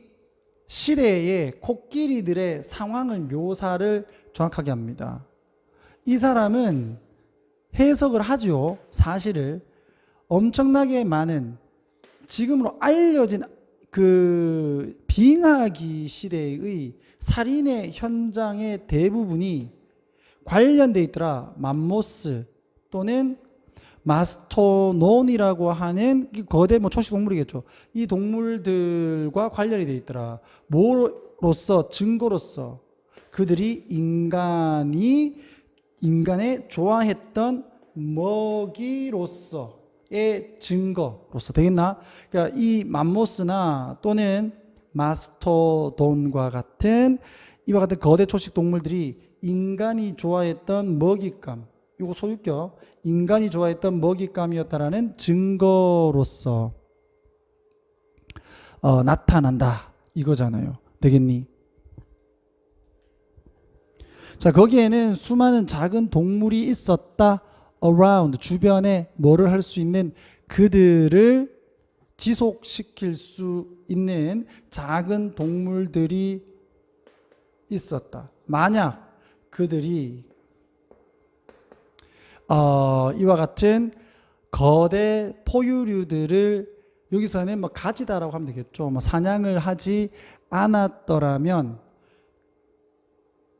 시대의 코끼리들의 상황을 묘사를 정확하게 합니다. 이 사람은 해석을 하죠. 사실을 엄청나게 많은 지금으로 알려진 그 빙하기 시대의 살인의 현장의 대부분이 관련돼 있더라. 맘모스 또는 마스토논이라고 하는 거대 뭐 초식 동물이겠죠. 이 동물들과 관련이 돼 있더라. 뭐로서? 증거로서 그들이 인간의 좋아했던 먹이로서의 증거로서 되겠나? 그러니까 이 맘모스나 또는 마스토돈과 같은 이와 같은 거대 초식 동물들이 인간이 좋아했던 먹잇감, 이거 소유격, 인간이 좋아했던 먹잇감이었다라는 증거로서 나타난다 이거잖아요. 되겠니? 자, 거기에는 수많은 작은 동물이 있었다. around, 주변에 뭐를 할 수 있는 그들을 지속시킬 수 있는 작은 동물들이 있었다. 만약 그들이 이와 같은 거대 포유류들을 여기서는 뭐 가지다라고 하면 되겠죠. 뭐 사냥을 하지 않았더라면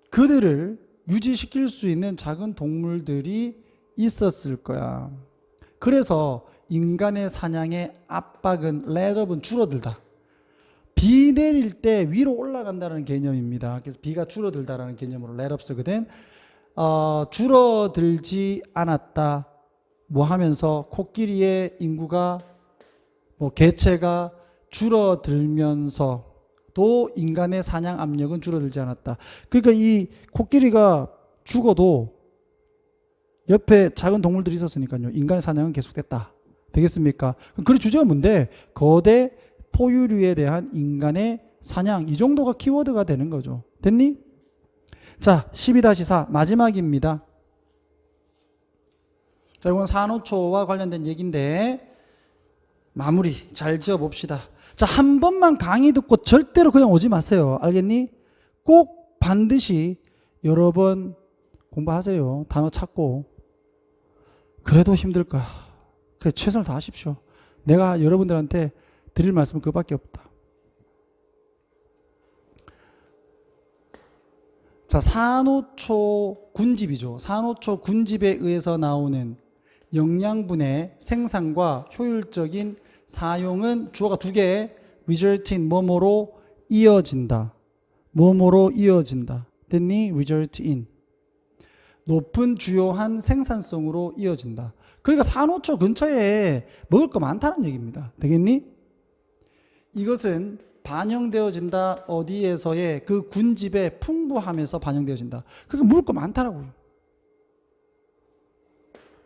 그들을 유지시킬 수 있는 작은 동물들이 있었을 거야. 그래서 인간의 사냥의 압박은 렛업은 줄어들다. 비 내릴 때 위로 올라간다는 개념입니다. 그래서 비가 줄어들다라는 개념으로 렛업 쓰거든. 줄어들지 않았다. 뭐 하면서 코끼리의 인구가 뭐 개체가 줄어들면서 또 인간의 사냥 압력은 줄어들지 않았다. 그러니까 이 코끼리가 죽어도 옆에 작은 동물들이 있었으니까요. 인간의 사냥은 계속됐다. 되겠습니까? 그 주제가 뭔데? 거대 포유류에 대한 인간의 사냥. 이 정도가 키워드가 되는 거죠. 됐니? 자, 12-4 마지막입니다. 자, 이건 산호초와 관련된 얘기인데 마무리 잘 지어봅시다. 자, 한 번만 강의 듣고 절대로 그냥 오지 마세요. 알겠니? 꼭 반드시 여러 번 공부하세요. 단어 찾고. 그래도 힘들 거야. 그래, 최선을 다하십시오. 내가 여러분들한테 드릴 말씀은 그밖에 없다. 자, 산호초 군집이죠. 산호초 군집에 의해서 나오는 영양분의 생산과 효율적인 사용은 주어가 두 개, result in 뭐뭐로 이어진다. 뭐뭐로 이어진다. 됐니? result in. 높은 주요한 생산성으로 이어진다. 그러니까 산호초 근처에 먹을 거 많다는 얘기입니다. 되겠니? 이것은 반영되어진다. 어디에서의 그 군집의 풍부함에서 반영되어진다. 그러니까 먹을 거 많다라고요.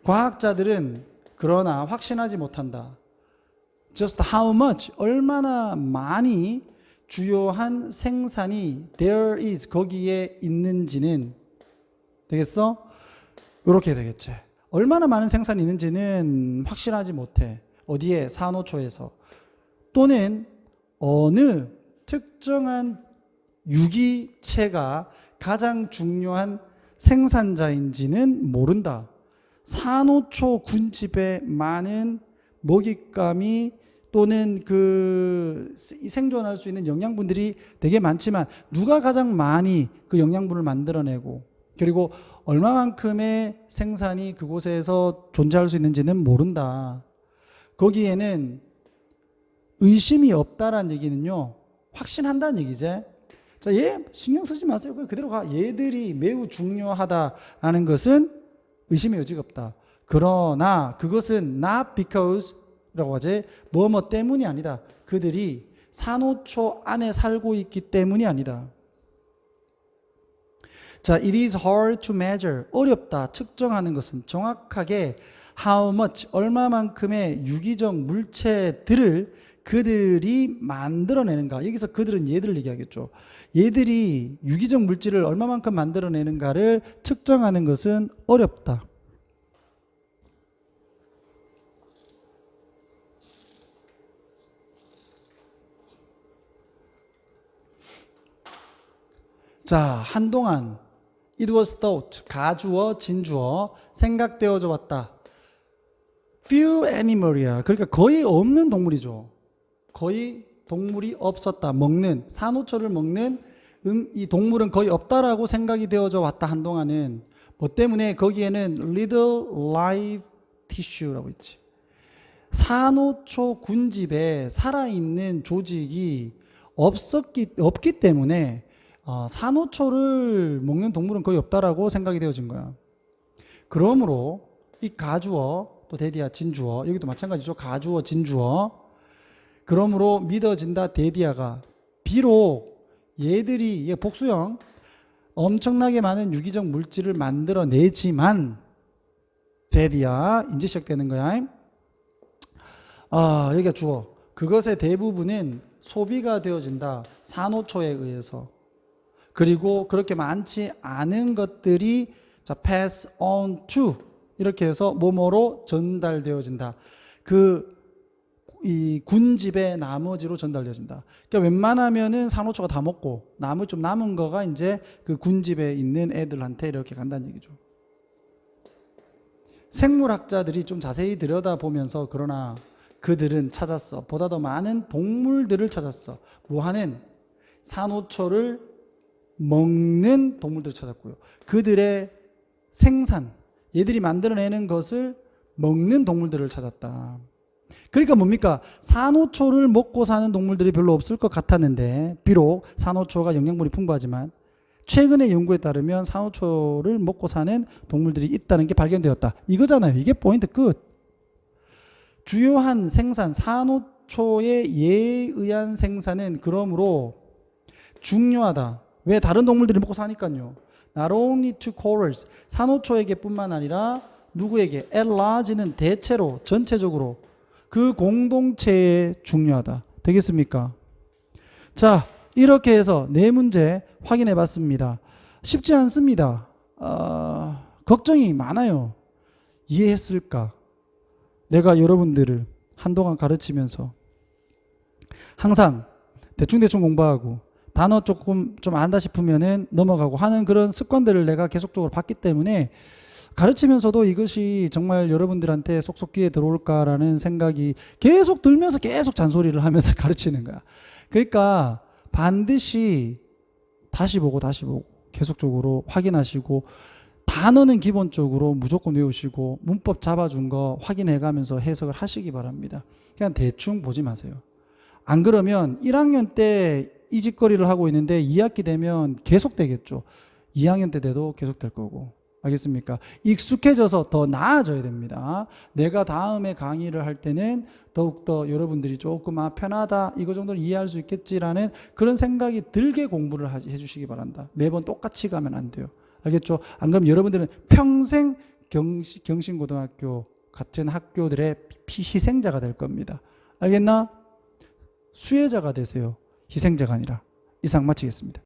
과학자들은 그러나 확신하지 못한다. Just how much, 얼마나 많이 주요한 생산이 there is, 거기에 있는지는 되겠어? 이렇게 되겠지. 얼마나 많은 생산이 있는지는 확신하지 못해. 어디에? 산호초에서. 또는 어느 특정한 유기체가 가장 중요한 생산자인지는 모른다. 산호초 군집에 많은 먹잇감이 또는 그 생존할 수 있는 영양분들이 되게 많지만 누가 가장 많이 그 영양분을 만들어내고 그리고 얼마만큼의 생산이 그곳에서 존재할 수 있는지는 모른다. 거기에는 의심이 없다라는 얘기는요, 확신한다는 얘기지. 자, 얘 신경 쓰지 마세요. 그대로 가. 얘들이 매우 중요하다라는 것은 의심의 여지가 없다. 그러나 그것은 not because 라고 하지, 뭐뭐 때문이 아니다. 그들이 산호초 안에 살고 있기 때문이 아니다. 자, it is hard to measure. 어렵다. 측정하는 것은 정확하게 how much, 얼마만큼의 유기적 물체들을 그들이 만들어내는가. 여기서 그들은 얘들을 얘기하겠죠. 얘들이 유기적 물질을 얼마만큼 만들어내는가를 측정하는 것은 어렵다. 자, 한동안 it was thought, 가주어, 진주어, 생각되어져 왔다. few animal이야. 그러니까 거의 없는 동물이죠. 거의 동물이 없었다. 먹는, 산호초를 먹는 이 동물은 거의 없다라고 생각이 되어져 왔다. 한동안은. 뭐 때문에? 거기에는 little live tissue라고 있지. 산호초 군집에 살아있는 조직이 없기 때문에 산호초를 먹는 동물은 거의 없다라고 생각이 되어진 거야. 그러므로 이 가주어, 또 대디아, 진주어, 여기도 마찬가지죠. 가주어, 진주어. 그러므로 믿어진다. 대디아가 비록 얘들이, 얘 복수형, 엄청나게 많은 유기적 물질을 만들어내지만 대디아 이제 시작되는 거야. 여기가 주어. 그것의 대부분은 소비가 되어진다. 산호초에 의해서. 그리고 그렇게 많지 않은 것들이 자, pass on to 이렇게 해서 뭐뭐로 전달되어진다. 이 군집의 나머지로 전달되어진다. 그러니까 웬만하면은 산호초가 다 먹고 좀 남은 거가 이제 그 군집에 있는 애들한테 이렇게 간다는 얘기죠. 생물학자들이 좀 자세히 들여다보면서 그러나 그들은 찾았어. 보다 더 많은 동물들을 찾았어. 뭐하는? 산호초를 먹는 동물들을 찾았고요. 그들의 생산, 얘들이 만들어내는 것을 먹는 동물들을 찾았다. 그러니까 뭡니까? 산호초를 먹고 사는 동물들이 별로 없을 것 같았는데, 비록 산호초가 영양분이 풍부하지만 최근의 연구에 따르면 산호초를 먹고 사는 동물들이 있다는 게 발견되었다. 이거잖아요. 이게 포인트 끝. 주요한 생산, 산호초의 예에 의한 생산은 그러므로 중요하다. 왜? 다른 동물들이 먹고 사니까요. Not only to corals, 산호초에게 뿐만 아니라 누구에게? at large는 대체로, 전체적으로 그 공동체에 중요하다. 되겠습니까? 자, 이렇게 해서 네 문제 확인해 봤습니다. 쉽지 않습니다. 걱정이 많아요. 이해했을까? 내가 여러분들을 한동안 가르치면서 항상 대충 공부하고 단어 조금 좀 안다 싶으면은 넘어가고 하는 그런 습관들을 내가 계속적으로 봤기 때문에 가르치면서도 이것이 정말 여러분들한테 쏙쏙 귀에 들어올까라는 생각이 계속 들면서 계속 잔소리를 하면서 가르치는 거야. 그러니까 반드시 다시 보고 계속적으로 확인하시고 단어는 기본적으로 무조건 외우시고 문법 잡아준 거 확인해 가면서 해석을 하시기 바랍니다. 그냥 대충 보지 마세요. 안 그러면 1학년 때 이 짓거리를 하고 있는데 2학기 되면 계속 되겠죠. 2학년 때 돼도 계속 될 거고. 알겠습니까? 익숙해져서 더 나아져야 됩니다. 내가 다음에 강의를 할 때는 더욱더 여러분들이 조금 편하다, 이거 정도는 이해할 수 있겠지라는 그런 생각이 들게 공부를 해주시기 바란다. 매번 똑같이 가면 안 돼요. 알겠죠? 안 그러면 여러분들은 평생 경신고등학교 같은 학교들의 피희생자가 될 겁니다. 알겠나? 수혜자가 되세요. 희생자가 아니라. 이상 마치겠습니다.